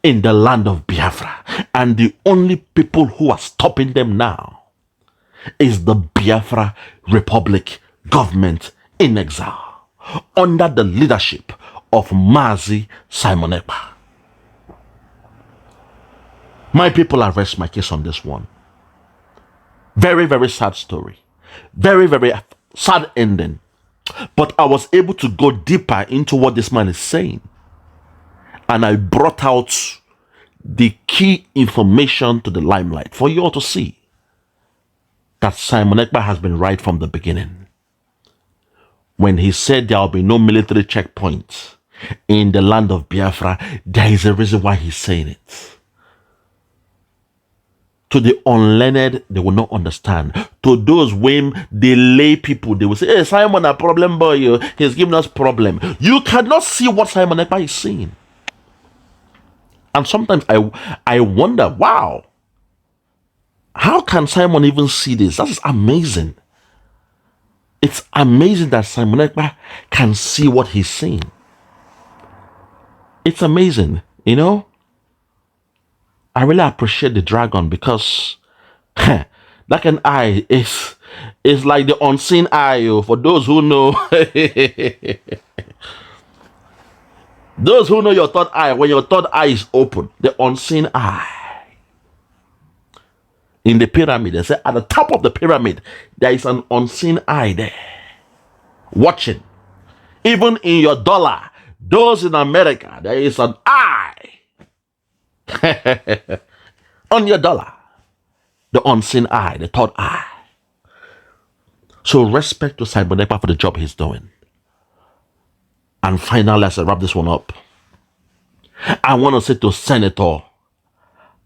in the land of Biafra, and the only people who are stopping them now is the Biafra Republic government in exile under the leadership of Mazi Simon Ekpa. My people, I rest my case on this one. Very, very sad story. Very, very sad ending. But I was able to go deeper into what this man is saying. And I brought out the key information to the limelight for you all to see that Simon Ekpa has been right from the beginning. When he said there will be no military checkpoint in the land of Biafra, there is a reason why he's saying it. To the unlearned, they will not understand. To those when the lay people, they will say, hey, Simon, a problem boy, he's giving us problem. You cannot see what Simon Ekpa is seeing. And sometimes I wonder, wow, how can Simon even see this? That is amazing. It's amazing that Simon Ekpa can see what he's seeing. It's amazing, you know? I really appreciate the dragon because like an eye is like the unseen eye. For those who know, those who know your third eye, when your third eye is open, the unseen eye. In the pyramid, they say at the top of the pyramid, there is an unseen eye there watching. Even in your dollar, those in America, there is an eye on your dollar, the unseen eye, the third eye. So respect to Simon Ekpa for the job he's doing. And finally, as I wrap this one up, I want to say to Senator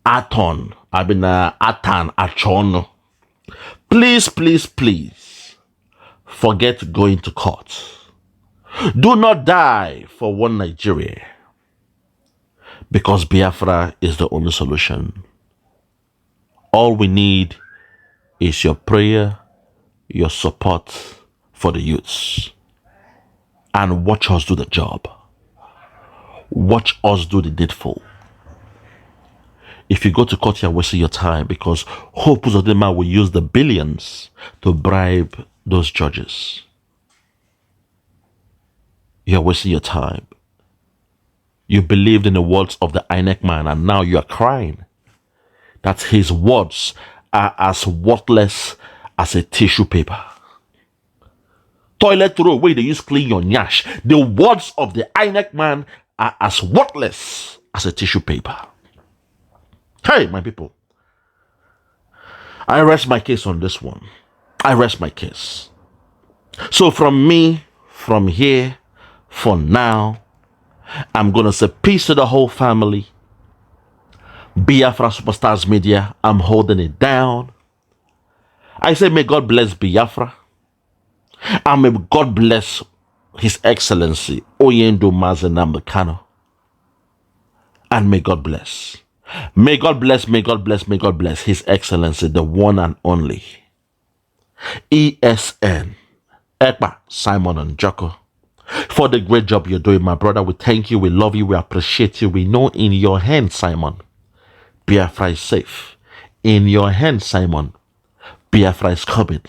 Aton, Achonu, please, please, please, forget going to court. Do not die for one Nigeria, because Biafra is the only solution. All we need is your prayer, your support for the youths. And watch us do the job. Watch us do the needful. If you go to court, you're wasting your time, because Hope Uzodinma will use the billions to bribe those judges. You're wasting your time. You believed in the words of the INEC man, and now you are crying that his words are as worthless as a tissue paper. Toilet roll where they use clean your nyash. The words of the INEC man are as worthless as a tissue paper. Hey, my people, I rest my case on this one. I rest my case. So from me, from here, for now, I'm going to say peace to the whole family. Biafra Superstars Media, I'm holding it down. I say may God bless Biafra. And may God bless His Excellency Oyendo Mazenam Kano. And may God bless. May God bless, may God bless, may God bless His Excellency, the one and only ESN Ekpa Simon and Joko, for the great job you're doing, my brother. We thank you, we love you, we appreciate you. We know in your hands, Simon, Biafra is safe. In your hands, Simon, Biafra is coming.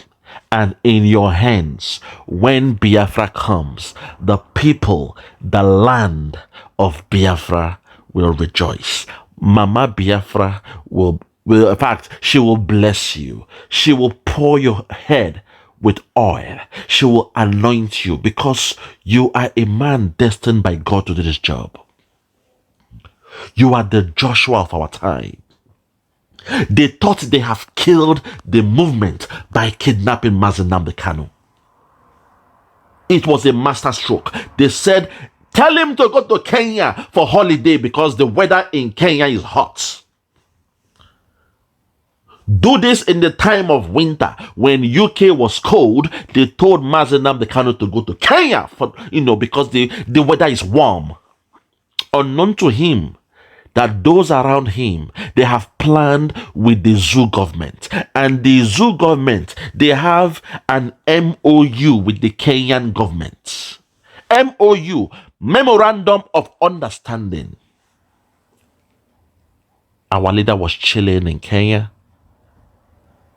And in your hands, when Biafra comes, the people, the land of Biafra will rejoice. Mama Biafra will in fact, she will bless you. She will pour your head with oil. She will anoint you, because you are a man destined by God to do this job. You are the Joshua of our time. They thought they have killed the movement by kidnapping Mazenam Kanu. It was a master stroke. They said, tell him to go to Kenya for holiday because the weather in Kenya is hot. Do this in the time of winter when UK was cold. They told Mazi Nnamdi Kanu to go to Kenya for, because the weather is warm. Unknown to him that those around him, they have planned with the zoo government, and the zoo government, they have an MOU with the Kenyan government. MOU, Memorandum of Understanding. Our leader was chilling in Kenya.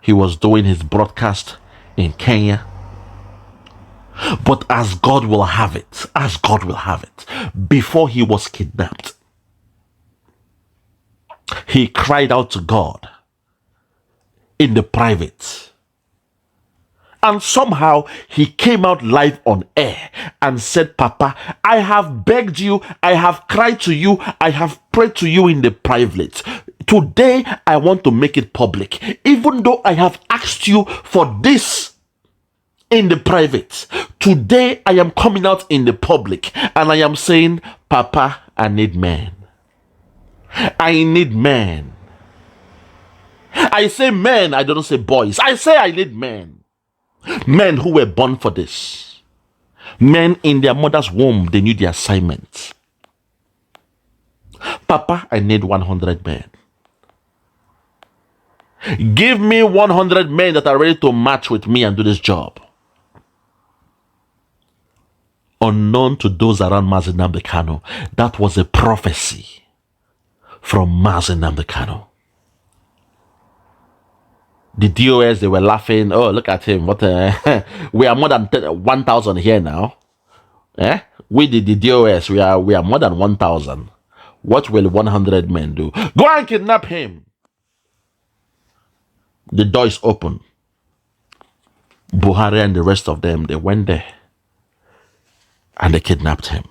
He was doing his broadcast in Kenya. But as God will have it, before he was kidnapped, he cried out to God in the private. And somehow he came out live on air and said, Papa, I have begged you, I have cried to you, I have prayed to you in the private. Today, I want to make it public. Even though I have asked you for this in the private, today I am coming out in the public and I am saying, Papa, I need men. I need men. I say men, I don't say boys. I say I need men. Men who were born for this. Men in their mother's womb, they knew the assignment. Papa, I need 100 men. Give me 100 men that are ready to match with me and do this job. Unknown to those around Mazi Nnamdi Kanu, that was a prophecy from Mazi Nnamdi Kanu. The DOS, they were laughing. Oh, look at him. What? We are more than 1,000 here now. We the DOS, we are more than 1,000. What will 100 men do? Go and kidnap him. The door is open. Buhari and the rest of them, they went there and they kidnapped him.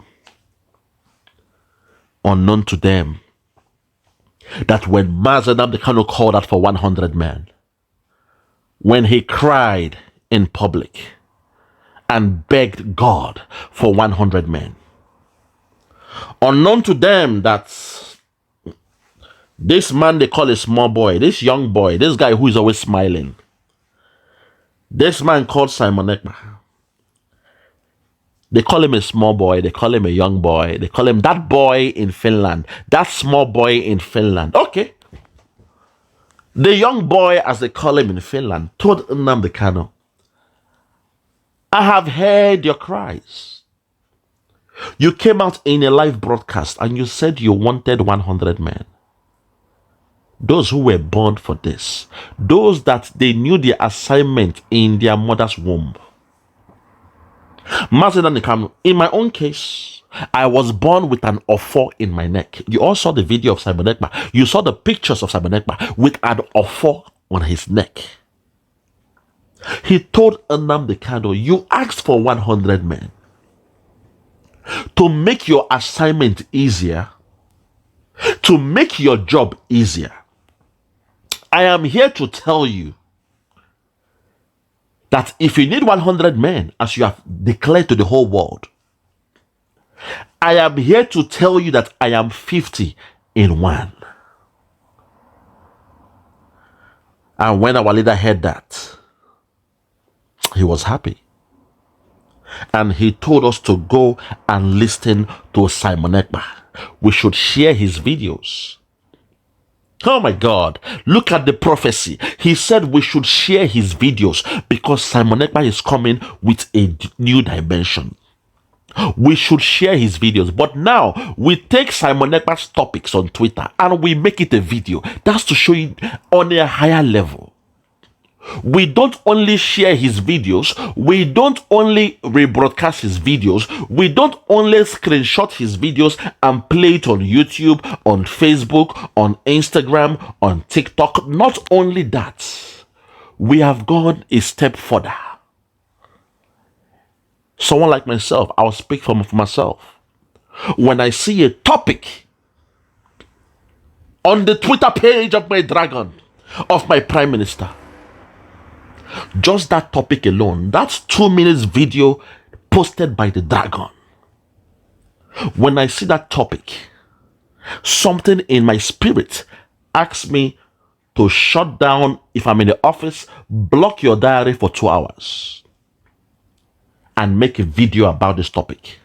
Unknown to them that when Mazi Nnamdi Kanu called out for 100 men, when he cried in public and begged God for 100 men, unknown to them that this man they call a small boy, this young boy, this guy who is always smiling, this man called Simon Ekpa, they call him a small boy, they call him a young boy, they call him that boy in Finland, that small boy in Finland. Okay. The young boy, as they call him in Finland, told Nnamdi Kanu, I have heard your cries. You came out in a live broadcast and you said you wanted 100 men. Those who were born for this. Those that they knew their assignment in their mother's womb. Mazi Nnamdi Kanu, in my own case, I was born with an offer in my neck. You all saw the video of Simon Ekpa. You saw the pictures of Simon Ekpa with an offer on his neck. He told Nnamdi Kanu, you asked for 100 men. To make your assignment easier, to make your job easier, I am here to tell you that if you need 100 men, as you have declared to the whole world, I am here to tell you that I am 50 in one. And when our leader heard that, he was happy. And he told us to go and listen to Simon Ekpa. We should share his videos. Oh my God, look at the prophecy. He said we should share his videos because Simon Ekpa is coming with a new dimension. We should share his videos. But now we take Simon Ekpa's topics on Twitter and we make it a video. That's to show you on a higher level. We don't only share his videos, we don't only rebroadcast his videos, we don't only screenshot his videos and play it on YouTube, on Facebook, on Instagram, on TikTok. Not only that, we have gone a step further. Someone like myself, I'll speak for myself. When I see a topic on the Twitter page of my dragon, of my prime minister, just that topic alone, that's 2 minutes video posted by the dragon. When I see that topic, something in my spirit asks me to shut down, if I'm in the office, block your diary for 2 hours and make a video about this topic.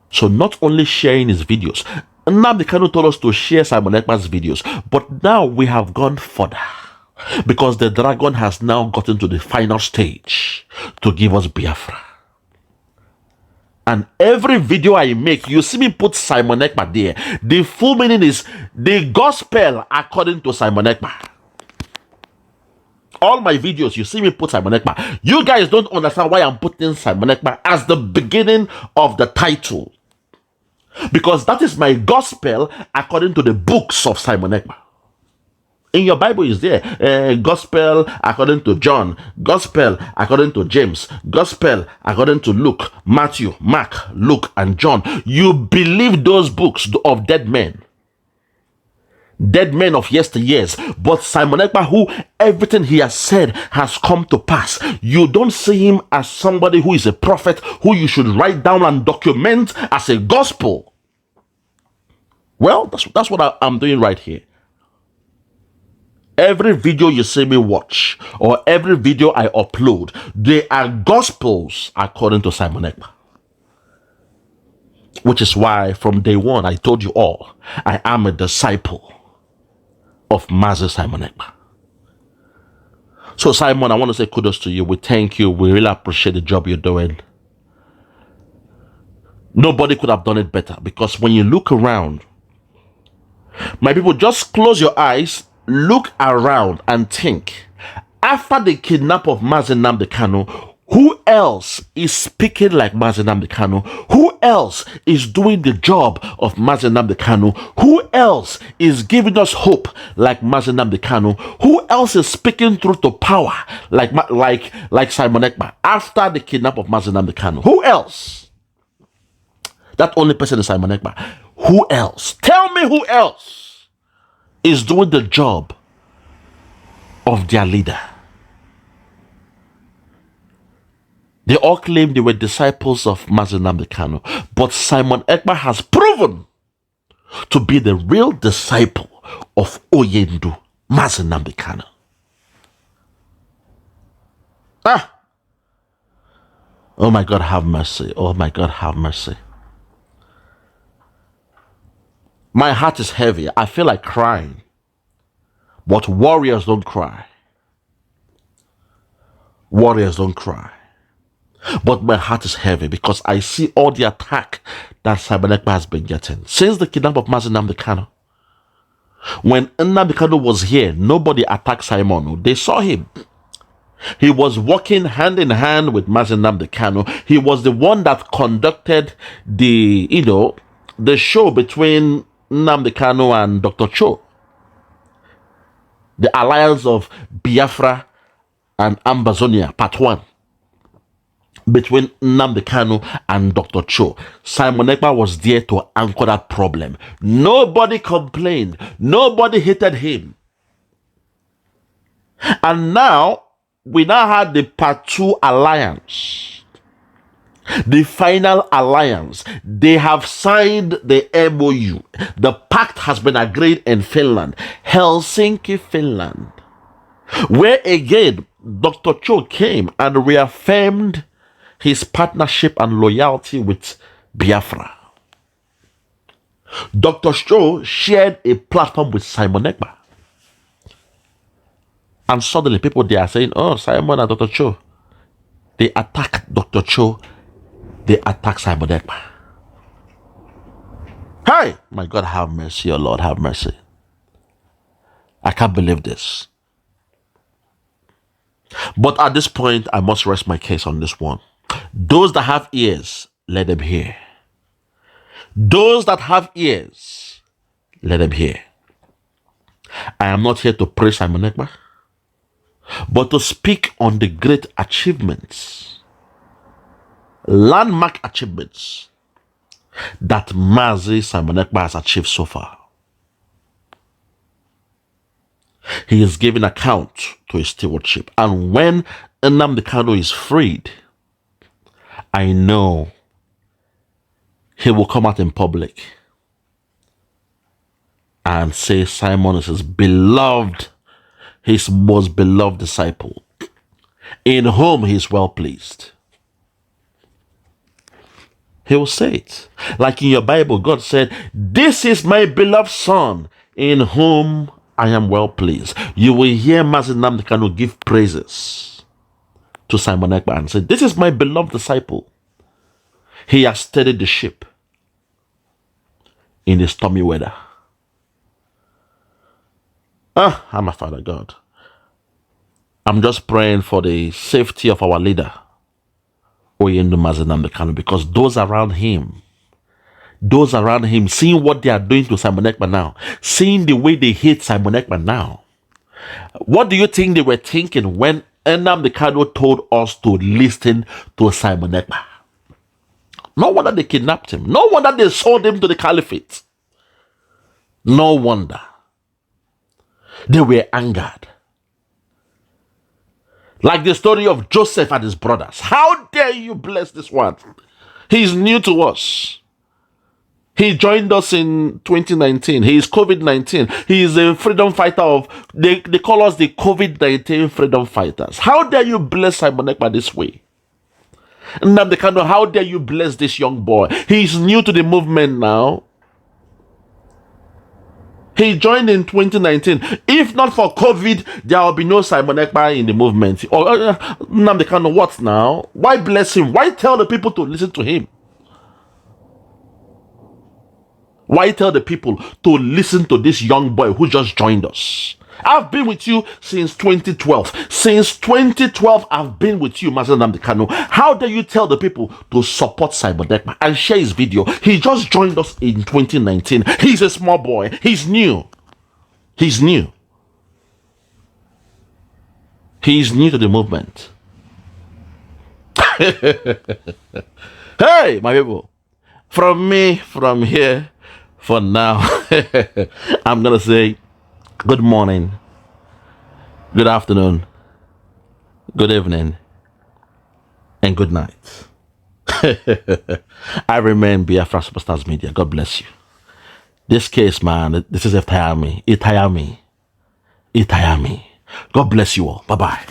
So not only sharing his videos, Nnamdi Kanu told us to share Simon Ekpa's videos, but now we have gone further because the dragon has now gotten to the final stage to give us Biafra. And every video I make, you see me put Simon Ekpa there. The full meaning is the gospel according to Simon Ekpa. All my videos, you see me put Simon Ekpa. You guys don't understand why I'm putting Simon Ekpa as the beginning of the title. Because that is my gospel according to the books of Simon Ekpa. In your Bible is there. Gospel according to John. Gospel according to James. Gospel according to Luke, Matthew, Mark, Luke, and John. You believe those books of dead men. Dead men of yesteryears. But Simon Ekpa, who everything he has said has come to pass. You don't see him as somebody who is a prophet who you should write down and document as a gospel. Well, that's what I'm doing right here. Every video you see me watch or every video I upload, they are gospels according to Simon Ekpa. Which is why from day one I told you all, I am a disciple of Master Simon Ekpa. So Simon, I want to say kudos to you. We thank you. We really appreciate the job you're doing. Nobody could have done it better, because when you look around, my people, just close your eyes, look around and think. After the kidnap of Mazi Nnamdi Kanu, who else is speaking like Mazi Nnamdi Kanu? Who else is doing the job of Mazi Nnamdi Kanu? Who else is giving us hope like Mazi Nnamdi Kanu? Who else is speaking truth to power like Simon Ekpa after the kidnap of Mazi Nnamdi Kanu? Who else? That only person is Simon Ekpa. Who else? Tell me who else is doing the job of their leader. They all claim they were disciples of Mazi Nnamdi Kanu, but Simon Ekpa has proven to be the real disciple of Oyendu, Mazi Nnamdi Kanu. Oh my God, have mercy. Oh my God, have mercy. My heart is heavy. I feel like crying. But warriors don't cry. Warriors don't cry. But my heart is heavy because I see all the attack that Simon Ekpa has been getting since the kidnap of Mazi Nnamdi Kanu. When Nnamdi Kanu was here, nobody attacked Simon. They saw him. He was walking hand in hand with Mazi Nnamdi Kanu. He was the one that conducted the show between Nnamdi Kanu and Dr. Cho. The alliance of Biafra and Ambazonia, part 1. Between Nnamdi Kanu and Dr. Cho. Simon Ekpa was there to anchor that problem. Nobody complained. Nobody hated him. And now, we now had the part 2 alliance. The final alliance. They have signed the MOU. The pact has been agreed in Finland. Helsinki, Finland. Where again, Dr. Cho came and reaffirmed his partnership and loyalty with Biafra. Dr. Cho shared a platform with Simon Ekpa. And suddenly people they are saying, oh, Simon and Dr. Cho. They attack Dr. Cho. They attack Simon Ekpa. Hey! My God, have mercy, oh Lord, have mercy. I can't believe this. But at this point, I must rest my case on this one. Those that have ears, let them hear. Those that have ears, let them hear. I am not here to praise Simon Ekpa, but to speak on the great achievements, landmark achievements that Mazi Simon Ekpa has achieved so far. He is giving account to his stewardship. And when Nnamdi Kanu is freed, I know he will come out in public and say Simon is his beloved, his most beloved disciple, in whom he is well pleased. He will say it. Like in your Bible, God said, "This is my beloved son, in whom I am well pleased." You will hear Mazi Nnamdi Kanu give praises to Simon Ekpa and say, "This is my beloved disciple. He has steadied the ship in the stormy weather." I'm a Father God. I'm just praying for the safety of our leader, Oyendo Mazi Nnamdi Kanu, because those around him, seeing what they are doing to Simon Ekpa now, seeing the way they hate Simon Ekpa now, what do you think they were thinking when Nnamdi Kanu told us to listen to Simon Ekpa? No wonder they kidnapped him. No wonder they sold him to the caliphate. No wonder. They were angered. Like the story of Joseph and his brothers. How dare you bless this one? He's new to us. He joined us in 2019. He is COVID-19. He is a freedom fighter they call us the COVID-19 freedom fighters. How dare you bless Simon Ekpa this way? Nnamdi Kanu, how dare you bless this young boy? He's new to the movement now. He joined in 2019. If not for COVID, there will be no Simon Ekpa in the movement. Nnamdi Kanu, what now? Why bless him? Why tell the people to listen to him? Why tell the people to listen to this young boy who just joined us? I've been with you since 2012. Since 2012, I've been with you, Mazi Nnamdi Kanu. How dare you tell the people to support Simon Ekpa and share his video? He just joined us in 2019. He's a small boy. He's new. He's new. He's new to the movement. Hey, my people. From me, from here, for now, I'm going to say good morning, good afternoon, good evening, and good night. I remain Biafra Superstars Media. God bless you. This case, man, this is tire me. It tire me. God bless you all. Bye-bye.